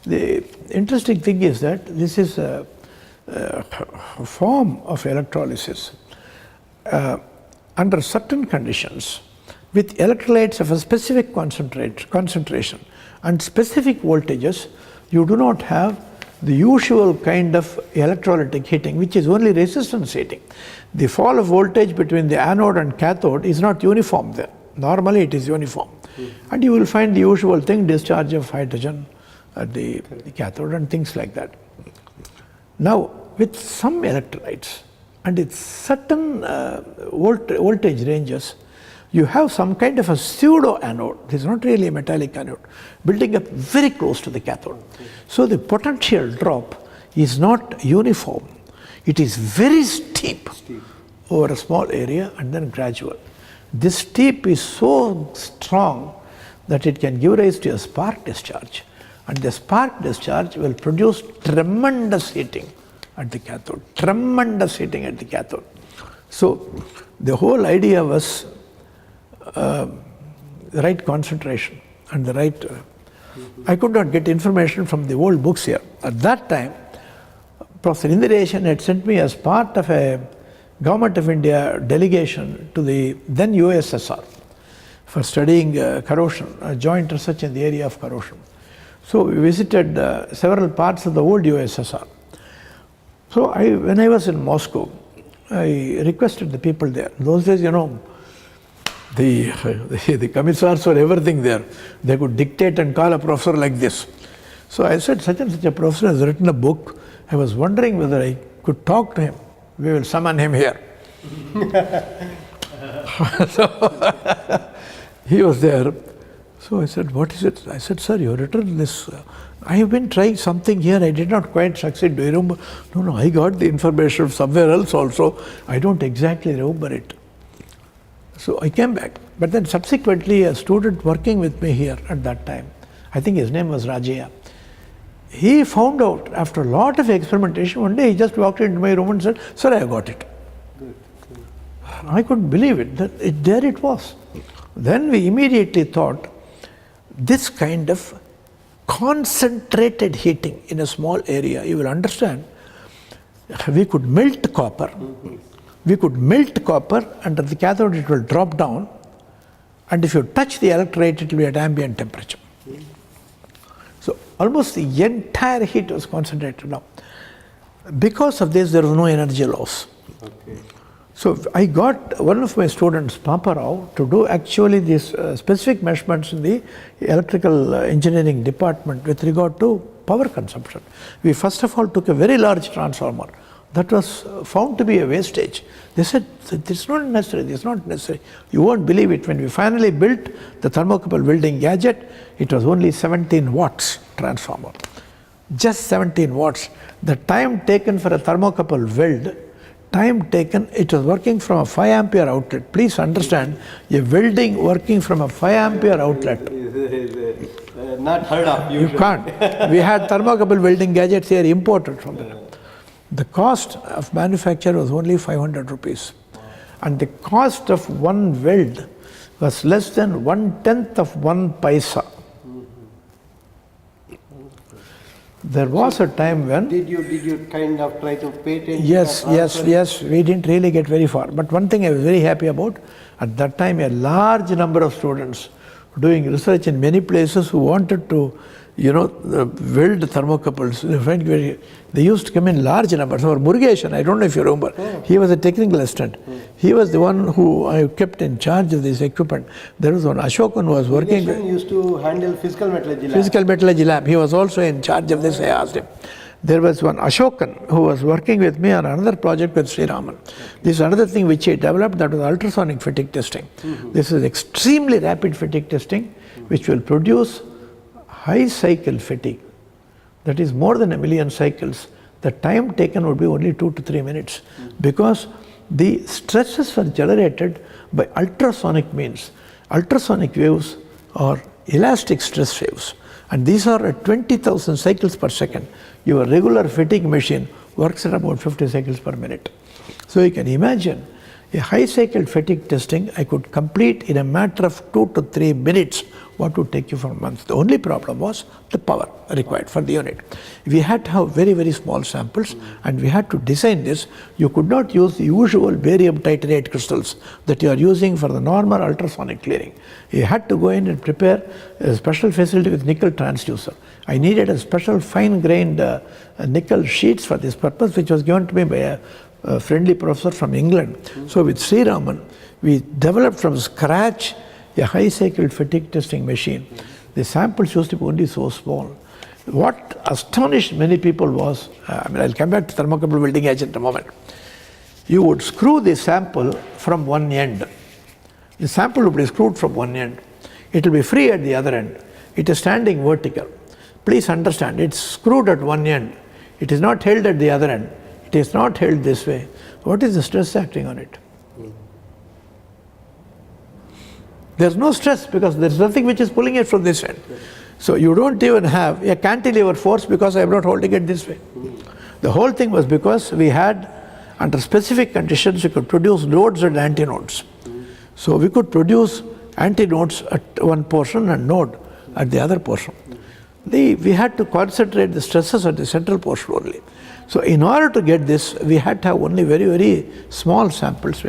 The interesting thing is that this is a form of electrolysis under certain conditions with electrolytes of a specific concentration and specific voltages. You do not have the usual kind of electrolytic heating, which is only resistance heating. The fall of voltage between the anode and cathode is not uniform there. Normally it is uniform. And you will find the usual thing, discharge of hydrogen at the cathode and things like that. Now, with some electrolytes and with certain voltage ranges, you have some kind of a pseudo anode. This is not really a metallic anode, building up very close to the cathode. So the potential drop is not uniform. It is very steep over a small area and then gradual. This steep is so strong that it can give rise to a spark discharge. And the spark discharge will produce tremendous heating at the cathode. Tremendous heating at the cathode. So the whole idea was the right concentration and the right... I could not get information from the old books here. At that time, Prof. Indiration had sent me as part of a Government of India delegation to the then USSR for studying corrosion, joint research in the area of corrosion. So we visited several parts of the old USSR. So when I was in Moscow, I requested the people there. In those days, the commissars were everything there. They could dictate and call a professor like this. So I said, such and such a professor has written a book. I was wondering whether I could talk to him. We will summon him here. So he was there. So I said, what is it? I said, sir, you have written this. I have been trying something here. I did not quite succeed. Do you remember? No, I got the information somewhere else also. I don't exactly remember it. So I came back. But then subsequently, a student working with me here at that time, I think his name was Rajaya, he found out after a lot of experimentation, one day he just walked into my room and said, sir, I got it. Good. I couldn't believe it. There it was. Then we immediately thought, this kind of concentrated heating in a small area, you will understand, we could melt copper. We could melt copper, and at the cathode it will drop down, and if you touch the electrolyte, it will be at ambient temperature. So almost the entire heat was concentrated now. Because of this, there was no energy loss. Okay. So I got one of my students, Papa Rao, to do actually these specific measurements in the electrical engineering department with regard to power consumption. We first of all took a very large transformer that was found to be a wastage. They said, this is not necessary, this is not necessary. You won't believe it. When we finally built the thermocouple welding gadget, it was only 17 watts transformer. Just 17 watts. The time taken for a thermocouple weld time taken, it was working from a 5 ampere outlet. Please understand, a welding working from a 5 ampere outlet. Not heard of. You can't. We had thermocouple welding gadgets here imported from there. The cost of manufacture was only 500 rupees. And the cost of one weld was less than 1/10 of 1 paisa. There was a time when... Did you kind of try to patent? Yes. We didn't really get very far. But one thing I was very happy about, at that time a large number of students doing research in many places who wanted to, weld thermocouples. They used to come in large numbers. Or Murugeshan, I don't know if you remember, he was a technical assistant. He was the one who I kept in charge of this equipment. There was one Ashokan who was working. Murugeshan used to handle physical metallurgy lab. Physical metallurgy lab. He was also in charge of this, I asked him. There was one Ashokan who was working with me on another project with Sri Raman. This is another thing which he developed, that was ultrasonic fatigue testing. This is extremely rapid fatigue testing, which will produce high cycle fatigue. That is more than 1 million cycles. The time taken would be only 2 to 3 minutes, because the stresses were generated by ultrasonic means. Ultrasonic waves are elastic stress waves, and these are at 20,000 cycles per second. Your regular fatigue machine works at about 50 cycles per minute. So you can imagine a high cycle fatigue testing I could complete in a matter of 2 to 3 minutes, what would take you for months. The only problem was the power required for the unit. We had to have very, very small samples, and we had to design this. You could not use the usual barium titanate crystals that you are using for the normal ultrasonic clearing. You had to go in and prepare a special facility with nickel transducer. I needed a special fine-grained nickel sheets for this purpose, which was given to me by a friendly professor from England. So with Sri Raman, we developed from scratch a high cycle fatigue testing machine. The samples used to be only so small. What astonished many people was, I'll come back to thermocouple welding agent in a moment. You would screw the sample from one end. The sample would be screwed from one end. It will be free at the other end. It is standing vertical. Please understand, it's screwed at one end. It is not held at the other end. It is not held this way. What is the stress acting on it? There's no stress, because there's nothing which is pulling it from this end. So you don't even have a cantilever force because I'm not holding it this way. The whole thing was because we had, under specific conditions, we could produce nodes and antinodes. So we could produce antinodes at one portion and node at the other portion. We had to concentrate the stresses at the central portion only. So in order to get this, we had to have only very, very small samples.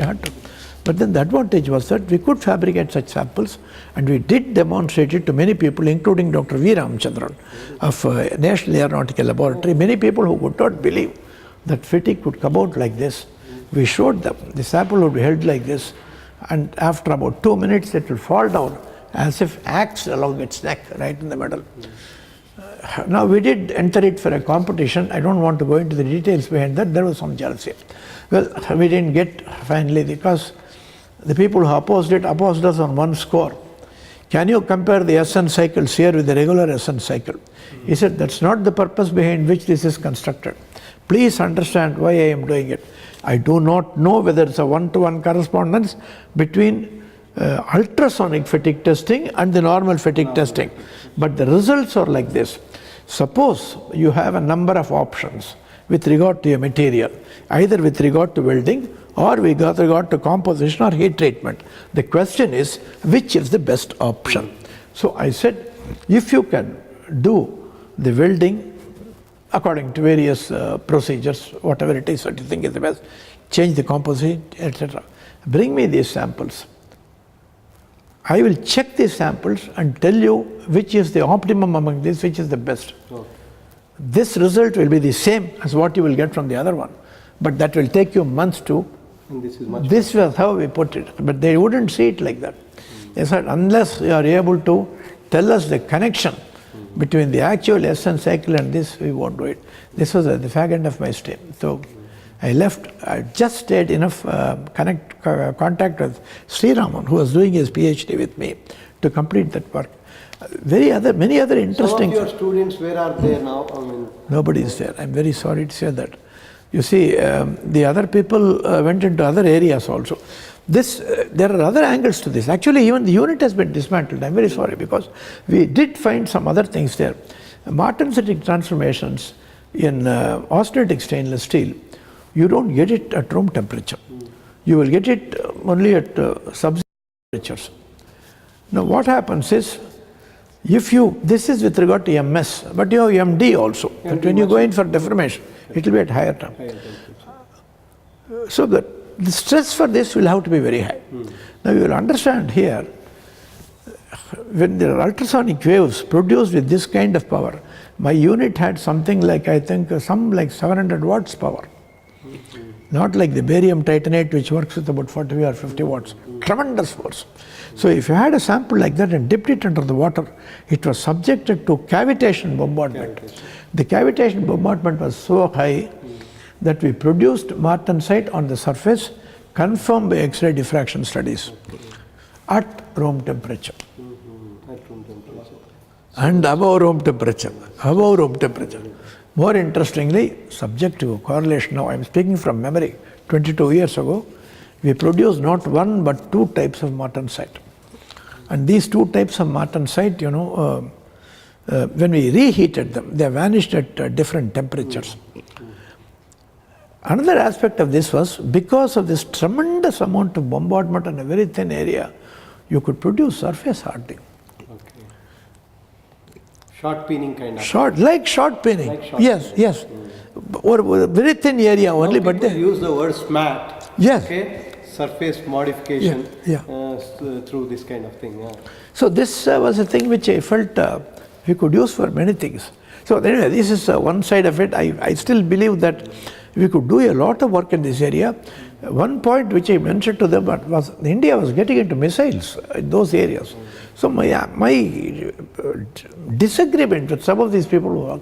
But then the advantage was that we could fabricate such samples, and we did demonstrate it to many people, including Dr. V. Ramchandran of National Aeronautical Laboratory. Many people who would not believe that fatigue could come out like this. We showed them. The sample would be held like this, and after about 2 minutes it will fall down as if axed along its neck, right in the middle. Now we did enter it for a competition. I don't want to go into the details behind that. There was some jealousy. Well, we didn't get finally, because the people who opposed us on one score. Can you compare the SN cycles here with the regular SN cycle? He said, that's not the purpose behind which this is constructed. Please understand why I am doing it. I do not know whether it's a one-to-one correspondence between ultrasonic fatigue testing and the normal fatigue testing. But the results are like this. Suppose you have a number of options with regard to your material, either with regard to welding or with regard to composition or heat treatment. The question is, which is the best option? So I said, if you can do the welding according to various procedures, whatever it is that you think is the best, change the composite, etc. Bring me these samples. I will check these samples and tell you which is the optimum among these, which is the best. Okay. This result will be the same as what you will get from the other one, but that will take you months to. And this was how we put it, but they wouldn't see it like that. They said, unless you are able to tell us the connection between the actual SN cycle and this, we won't do it. This was at the fag end of my stay. So I left. I just stayed enough contact with Sri Raman, who was doing his PhD with me, to complete that work. Many other interesting. Some of your students, where are they now? Nobody is there. I'm very sorry to say that. You see, the other people went into other areas also. There are other angles to this. Actually, even the unit has been dismantled. I'm very sorry, because we did find some other things there. Martensitic transformations in austenitic stainless steel, you don't get it at room temperature. You will get it only at sub-zero temperatures. Now what happens is, this is with regard to MS, but you have MD also. But when you go in for deformation, it will be at higher temperature. So the stress for this will have to be very high. Now you will understand here, when there are ultrasonic waves produced with this kind of power, my unit had something like, I think, some like 700 watts power. Not like the barium titanate, which works with about 40 or 50 watts. Tremendous force. So if you had a sample like that and dipped it under the water, it was subjected to cavitation bombardment. The cavitation bombardment was so high that we produced martensite on the surface, confirmed by X-ray diffraction studies, at room temperature. And above room temperature. Above room temperature. More interestingly, subject to correlation, now I'm speaking from memory, 22 years ago, we produced not one but two types of martensite. And these two types of martensite, when we reheated them, they vanished at different temperatures. Another aspect of this was, because of this tremendous amount of bombardment on a very thin area, you could produce surface hardening. Short peening kind of. Like short peening. Like short yes, peening. Yes. Or a very thin area only, but they use the word SMAT. Yes. Okay. Surface modification. Yeah. Through this kind of thing. Yeah. So this was a thing which I felt we could use for many things. So anyway, this is one side of it. I still believe that we could do a lot of work in this area. One point which I mentioned to them was India was getting into missiles in those areas. So my disagreement with some of these people who work,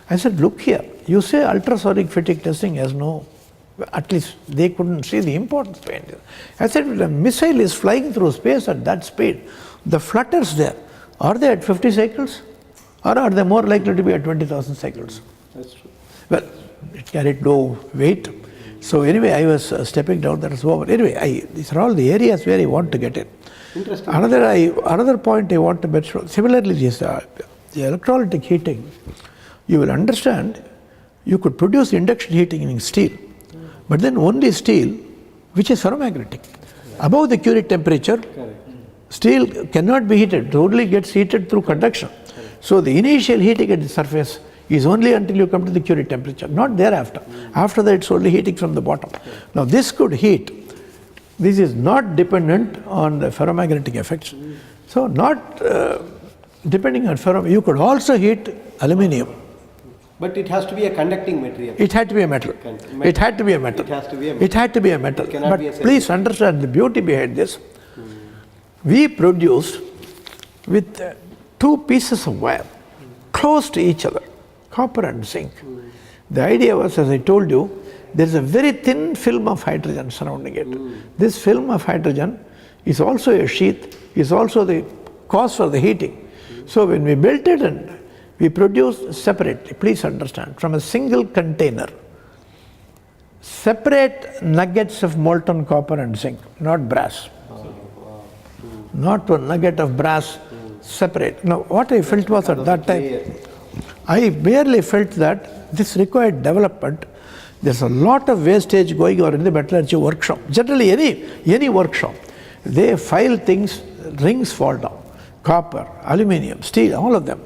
I said, look here, you say ultrasonic fatigue testing has no, at least they couldn't see the importance behind it. I said, when a missile is flying through space at that speed, the flutters there, are they at 50 cycles? Or are they more likely to be at 20,000 cycles? That's true. Well, it carried no weight. So anyway, I was stepping down, that was over. Anyway, these are all the areas where I want to get in. Interesting. Another point I want to mention, similarly, this, the electrolytic heating, you will understand, you could produce induction heating in steel, but then only steel which is ferromagnetic. Above the Curie temperature, steel cannot be heated, it only gets heated through conduction. So the initial heating at the surface is only until you come to the Curie temperature, not thereafter. After that, it's only heating from the bottom. Now this could heat. This is not dependent on the ferromagnetic effects. So not depending on ferromagnetic, you could also heat aluminium. But it has to be a conducting material. It had to be a metal. It had to be a metal. It has to be a metal. It had to be a metal. But please understand the beauty behind this. We produced with two pieces of wire close to each other, copper and zinc. The idea was, as I told you, there is a very thin film of hydrogen surrounding it. This film of hydrogen is also a sheath, is also the cause for the heating. So when we built it and we produced separately, please understand, from a single container, separate nuggets of molten copper and zinc, not brass. Not one nugget of brass, separate. Now what I felt was at that time, I barely felt that this required development. There's a lot of wastage going on in the metallurgy workshop. Generally, any workshop, they file things, rings fall down. Copper, aluminium, steel, all of them.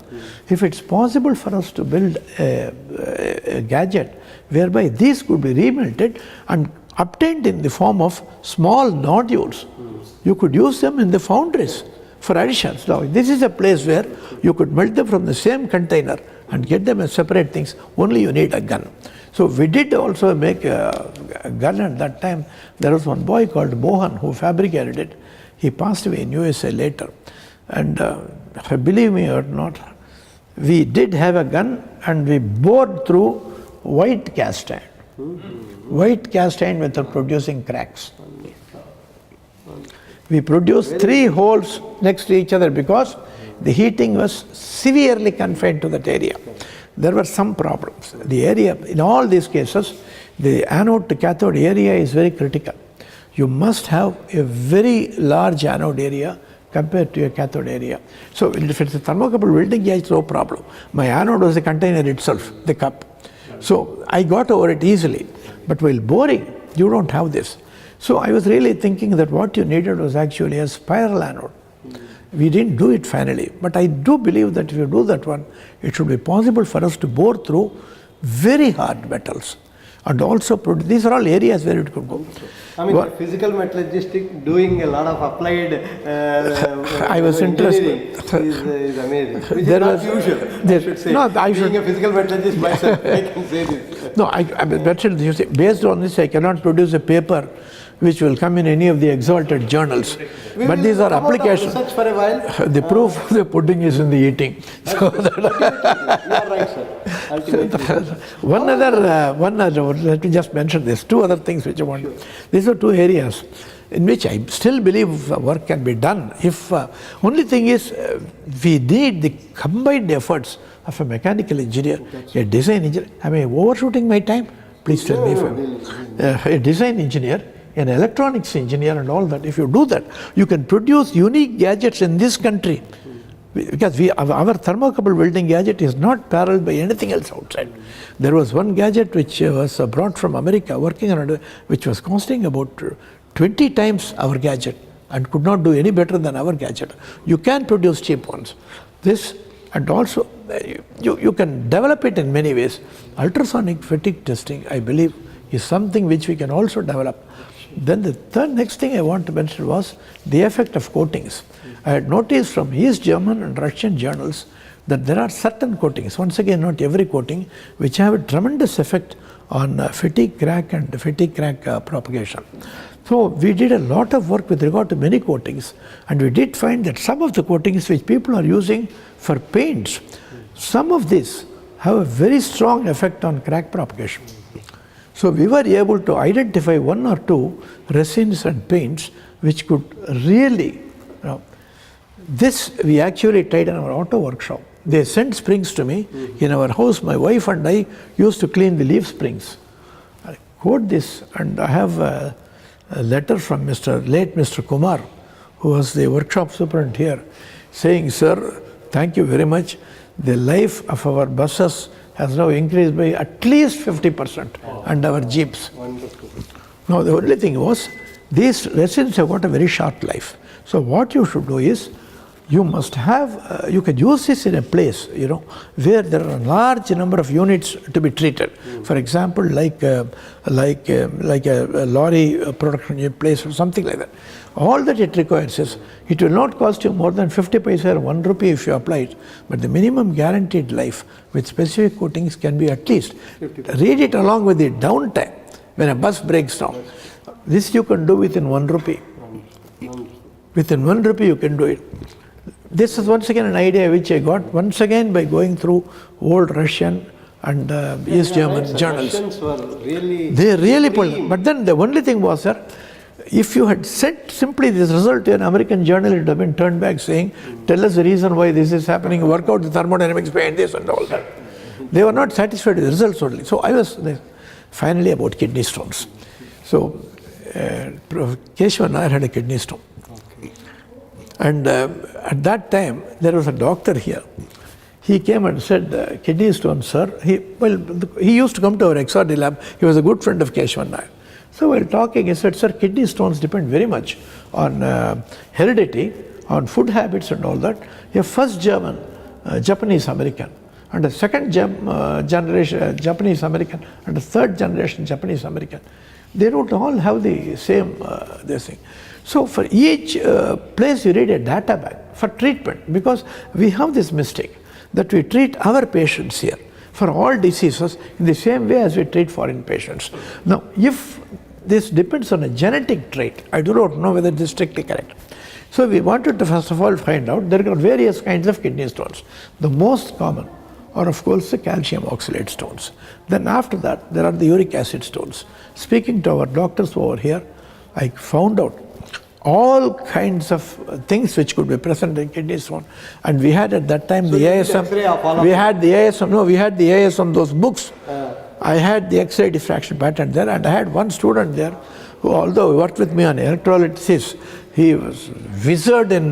If it's possible for us to build a gadget whereby these could be remelted and obtained in the form of small nodules, you could use them in the foundries for additions. Now, this is a place where you could melt them from the same container and get them as separate things, only you need a gun. So we did also make a gun at that time. There was one boy called Mohan who fabricated it. He passed away in USA later. And believe me or not, we did have a gun and we bored through white cast iron. White cast iron without producing cracks. We produced 3 holes next to each other because the heating was severely confined to that area. There were some problems. The area, in all these cases, the anode to cathode area is very critical. You must have a very large anode area compared to your cathode area. So if it's a thermocouple welding gauge, no problem. My anode was the container itself, the cup. So I got over it easily. But while boring, you don't have this. So I was really thinking that what you needed was actually a spiral anode. We didn't do it finally, but I do believe that if you do that one, it should be possible for us to bore through very hard metals. And also, these are all areas where it could go. I mean, the physical metallurgist doing a lot of applied I was interested. Is amazing. Which There is not was- usual, I should say. No, I Being should- a physical metallurgist myself, I can say this. No, you see, based on this, I cannot produce a paper which will come in any of the exalted journals. We But will these are come out of applications. research for a while. The proof of the pudding is in the eating. So You are right, sir. Ultimately. let me just mention this. Two other things which I want. These are two areas in which I still believe work can be done. If only thing is, we need the combined efforts of a mechanical engineer, a design engineer. Am I overshooting my time? Please tell me if I'm a design engineer, an electronics engineer, and all that. If you do that, you can produce unique gadgets in this country. Because our thermocouple welding gadget is not paralleled by anything else outside. There was one gadget which was brought from America, working on it, which was costing about 20 times our gadget and could not do any better than our gadget. You can produce cheap ones. This, and also you can develop it in many ways. Ultrasonic fatigue testing, I believe, is something which we can also develop. Then the next thing I want to mention was the effect of coatings. I had noticed from East German and Russian journals that there are certain coatings, once again not every coating, which have a tremendous effect on fatigue crack and fatigue crack propagation. So we did a lot of work with regard to many coatings, and we did find that some of the coatings which people are using for paints, some of these have a very strong effect on crack propagation. So we were able to identify one or two resins and paints which could really, this we actually tried in our auto workshop. They sent springs to me. In our house, my wife and I used to clean the leaf springs. I quote this, and I have a letter from late Mr. Kumar, who was the workshop superintendent here, saying, "Sir, thank you very much. The life of our buses has now increased by at least 50%, and our jeeps." Wonderful. Now, the only thing was, these resins have got a very short life. So what you should do is, you must have, you can use this in a place, where there are a large number of units to be treated. For example, like a lorry production place or something like that. All that it requires is, it will not cost you more than 50 paisa or 1 rupee if you apply it, but the minimum guaranteed life with specific coatings can be at least. Read it along with the downtime when a bus breaks down. This you can do within 1 rupee. Within 1 rupee you can do it. This is once again an idea which I got once again by going through old Russian and East German journals. Russians were really They really pulled. But then the only thing was, sir, if you had sent simply this result to an American journal, it would have been turned back saying, "Tell us the reason why this is happening, work out the thermodynamics behind this," and all that. They were not satisfied with the results only. So I was finally about kidney stones. So Prof. Keshwan Nair had a kidney stone. And at that time, there was a doctor here. He came and said, "Kidney stone, sir." He used to come to our XRD lab. He was a good friend of Keshwan Nair. So while talking, he said, "Sir, kidney stones depend very much on heredity, on food habits and all that." A first German, Japanese American, and a second generation Japanese American, and a third generation Japanese American. They don't all have the same this thing. So for each place you read a data bank for treatment, because we have this mistake that we treat our patients here for all diseases in the same way as we treat foreign patients. Now, if this depends on a genetic trait, I do not know whether this is strictly correct. So we wanted to first of all find out, there are various kinds of kidney stones. The most common are of course the calcium oxalate stones. Then after that, there are the uric acid stones. Speaking to our doctors over here, I found out all kinds of things which could be present in kidney stone. And we had at that time the ASM, we had the ASM, those books I had the X-ray diffraction patent there, and I had one student there who, although he worked with me on electrolysis, he was wizard in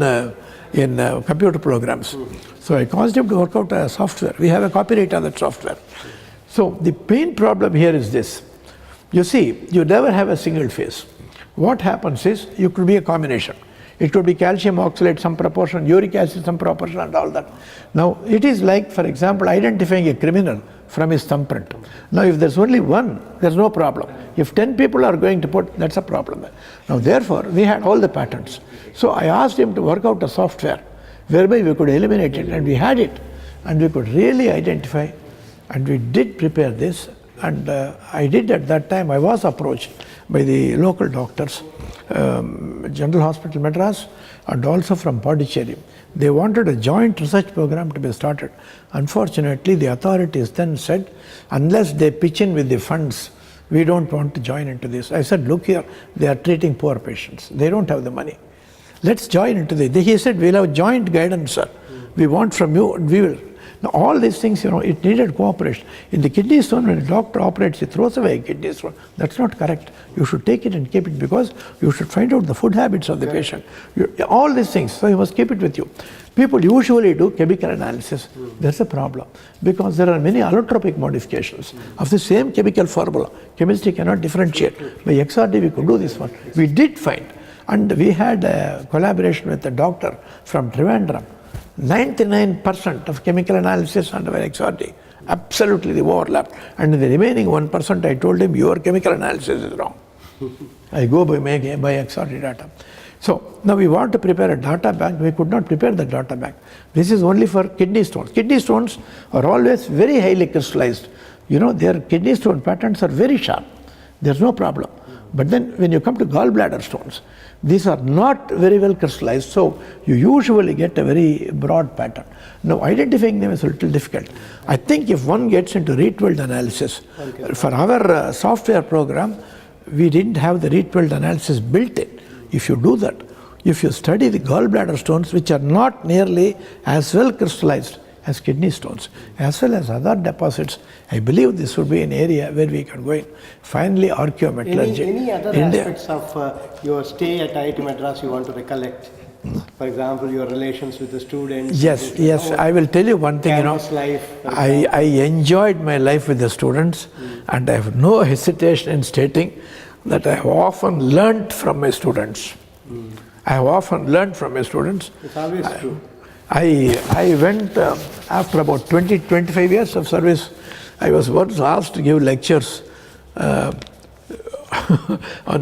computer programs. So I caused him to work out a software. We have a copyright on that software. So the main problem here is this. You see, you never have a single phase. What happens is, you could be a combination. It could be calcium oxalate some proportion, uric acid some proportion, and all that. Now, it is like, for example, identifying a criminal from his thumbprint. Now, if there's only one, there's no problem. If 10 people are going to put, that's a problem. Now, therefore, we had all the patents. So I asked him to work out a software whereby we could eliminate it, and we had it, and we could really identify, and we did prepare this. And I did at that time, I was approached by the local doctors, General Hospital Madras, and also from Pondicherry. They wanted a joint research program to be started. Unfortunately, the authorities then said, unless they pitch in with the funds, we don't want to join into this. I said, look here, they are treating poor patients. They don't have the money. Let's join into this. He said, we'll have joint guidance, sir. We want from you, and we will. Now, all these things, it needed cooperation. In the kidney stone, when a doctor operates, he throws away a kidney stone. That's not correct. You should take it and keep it, because you should find out the food habits of the patient. All these things, so you must keep it with you. People usually do chemical analysis. There's a problem, because there are many allotropic modifications of the same chemical formula. Chemistry cannot differentiate. By XRD, we could do this one. We did find, and we had a collaboration with a doctor from Trivandrum. 99% of chemical analysis under XRD, absolutely they overlapped. And in the remaining 1%, I told him, your chemical analysis is wrong. I go by XRD data. So now we want to prepare a data bank. We could not prepare the data bank. This is only for kidney stones. Kidney stones are always very highly crystallized. Their kidney stone patterns are very sharp. There's no problem. But then when you come to gallbladder stones, these are not very well crystallized, so you usually get a very broad pattern. Now, identifying them is a little difficult. I think if one gets into read-weld analysis, for our software program, we didn't have the read-weld analysis built in. If you do that, if you study the gallbladder stones, which are not nearly as well crystallized as kidney stones, as well as other deposits, I believe this would be an area where we can go in. Finally, archaeometallurgy. Any other aspects of your stay at IIT Madras you want to recollect? For example, your relations with the students? Yes, I will tell you one thing, life, I enjoyed my life with the students, and I have no hesitation in stating that I have often learnt from my students. I have often learnt from my students. It's always true. I went, after about 25 years of service, I was once asked to give lectures on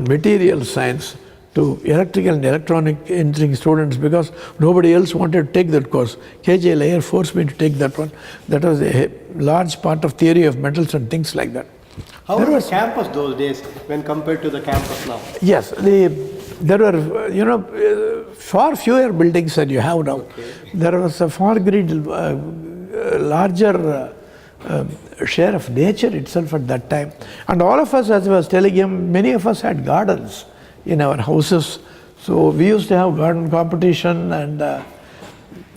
material science to electrical and electronic engineering students, because nobody else wanted to take that course. KJ Layer forced me to take that one. That was a large part of theory of metals and things like that. How was the campus those days when compared to the campus now? Yes, there were, far fewer buildings than you have now. Okay. There was a far larger share of nature itself at that time. And all of us, as I was telling him, many of us had gardens in our houses. So we used to have garden competition, and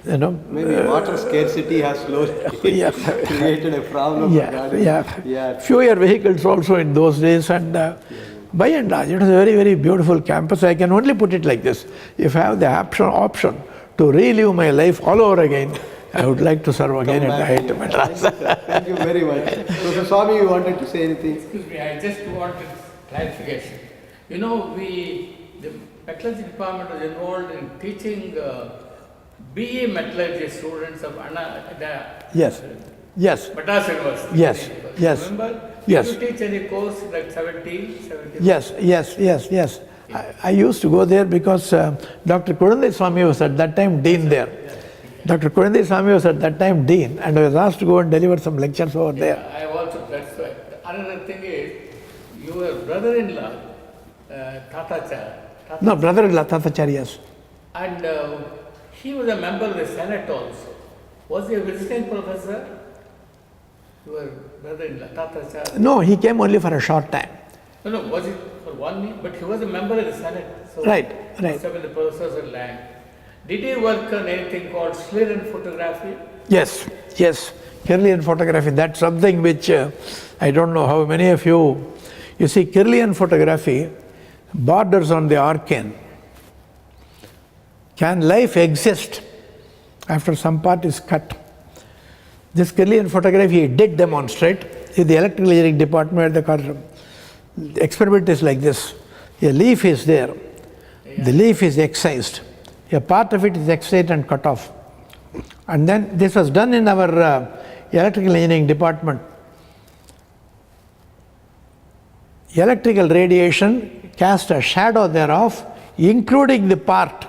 maybe water scarcity has slowly created a problem for gardens. Fewer vehicles also in those days, and by and large, it was a very, very beautiful campus. I can only put it like this: if I have the option to relive my life all over again, I would like to serve again at IIT Madras. Thank you very much. Professor Swami, you wanted to say anything? Excuse me, I just wanted clarification. The metallurgy department was involved in teaching BE metallurgy students of Madras University. Yes. Remember? Yes. Did you teach any course like 17? Yes. I used to go there because Dr. Kurandai Swami was at that time dean there. Dr. Kurandai Swami was at that time dean, and I was asked to go and deliver some lectures over there. I also, that's why. Another thing is, your brother-in-law, Tatachar. No, brother-in-law, Tatachar, yes. And he was a member of the Senate also. Was he a visiting professor? Your brother-in-law, Tatachar? No, he came only for a short time. No, was it for 1 year? But he was a member of the Senate. So Right. Must have been the professors of land. Did he work on anything called Kirlian Photography? Yes. Kirlian photography, that's something which I don't know how many of you see, Kirlian photography borders on the arcane. Can life exist after some part is cut? This Kirlian photography did demonstrate in the electrical engineering department at the experiment is like this. A leaf is there, the leaf is excised, a part of it is excised and cut off. And then this was done in our electrical engineering department. Electrical radiation cast a shadow thereof, including the part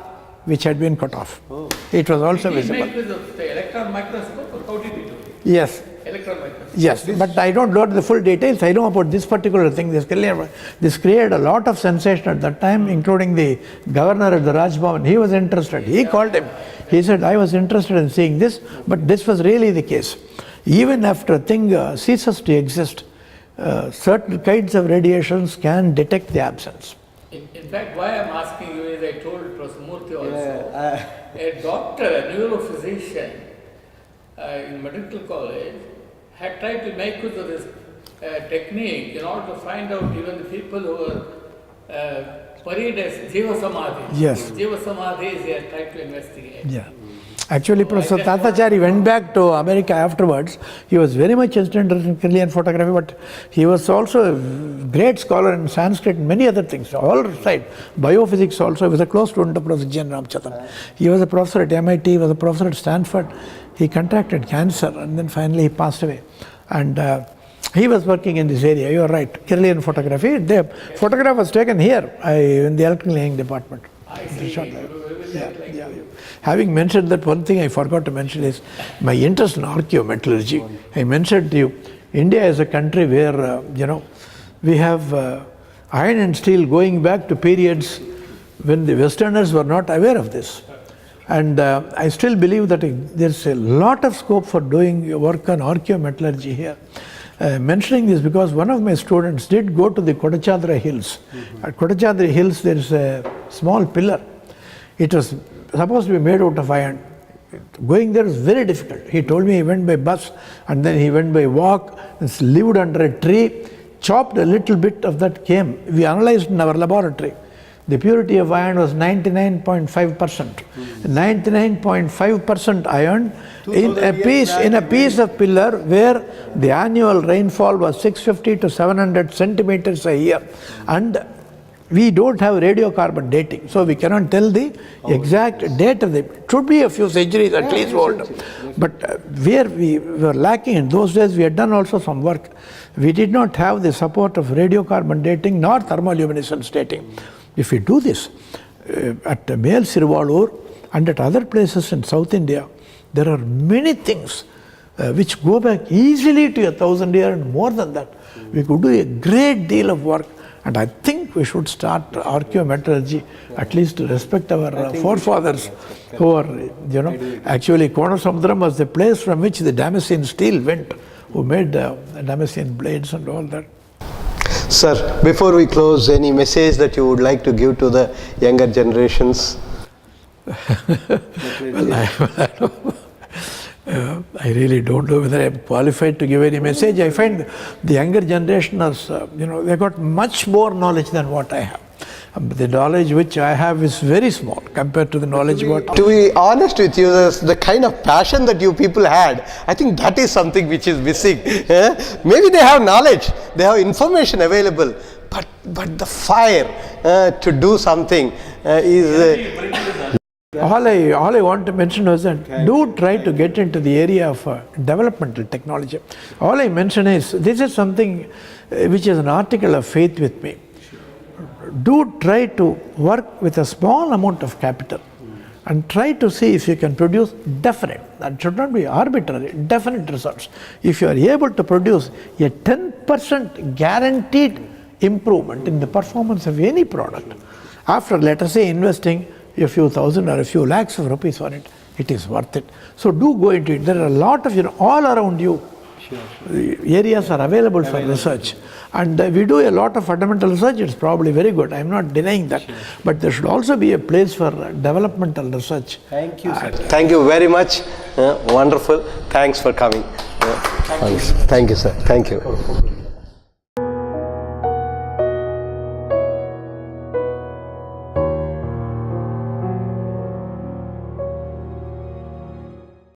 which had been cut off. Oh. It was also visible. Did he make with the electron microscope, or how did he do it? Yes. Electron microscope. Yes, but I don't know the full details. I know about this particular thing. This created a lot of sensation at that time, including the governor at the Raj Bhavan. He was interested. He called him. He said, I was interested in seeing this, but this was really the case. Even after a thing ceases to exist, certain kinds of radiations can detect the absence. In fact, why I'm asking you is I told Prof. Murthy also, a doctor, a neurophysician in medical college had tried to make use of this technique in order to find out even the people who were buried as Jiva Samadhi. Yes. Jiva Samadhis, he had tried to investigate. Yeah. Actually, Professor Tatachari went back to America afterwards. He was very much interested in Kirlian photography, but he was also a great scholar in Sanskrit and many other things. All side, biophysics also. He was a close student of Professor G. N. Ramchandran. He was a professor at MIT, he was a professor at Stanford. He contracted cancer and then finally he passed away. And he was working in this area. You are right, Kirlian photography. The photograph was taken here in the electrical engineering department. I see. Having mentioned that, one thing I forgot to mention is my interest in archaeometallurgy. I mentioned to you, India is a country where, we have iron and steel going back to periods when the Westerners were not aware of this. And I still believe that there's a lot of scope for doing work on archaeometallurgy here. Mentioning this because one of my students did go to the Kodachadra Hills. At Kodachadra Hills there is a small pillar. It was supposed to be made out of iron. Going there was very difficult. He told me he went by bus and then he went by walk, lived under a tree, chopped a little bit of that came. We analyzed in our laboratory. The purity of iron was 99.5%. 99.5% iron in a piece of pillar where the annual rainfall was 650 to 700 centimeters a year. And we don't have radiocarbon dating, so we cannot tell the exact date of it should be a few centuries at least old. But where we were lacking in those days, we had done also some work. We did not have the support of radiocarbon dating nor thermoluminescence dating. If we do this at Mel Sirvalur and at other places in South India, there are many things which go back easily to 1,000 years and more than that. We could do a great deal of work. And I think we should start archaeometallurgy, at least to respect our forefathers who are, actually Konasamudram was the place from which the Damascene steel went, who made Damascene blades and all that. Sir, before we close, any message that you would like to give to the younger generations? I really don't know whether I am qualified to give any message. I find the younger generation has, they got much more knowledge than what I have. The knowledge which I have is very small compared to the knowledge what... To be honest with you, the kind of passion that you people had, I think that is something which is missing. Maybe they have knowledge, they have information available, but the fire to do something is... All I want to mention was that do try to get into the area of developmental technology. All I mention is, this is something which is an article of faith with me. Do try to work with a small amount of capital and try to see if you can produce definite, that should not be arbitrary, definite results. If you are able to produce a 10% guaranteed improvement in the performance of any product, after, let us say, investing a few thousand or a few lakhs of rupees for it, it is worth it. So do go into it. There are a lot of, all around you, areas are available for research. And we do a lot of fundamental research, it's probably very good, I'm not denying that. But there should also be a place for developmental research. Thank you, sir. Thank you very much. Wonderful. Thanks for coming. Thank you, sir. Thank you.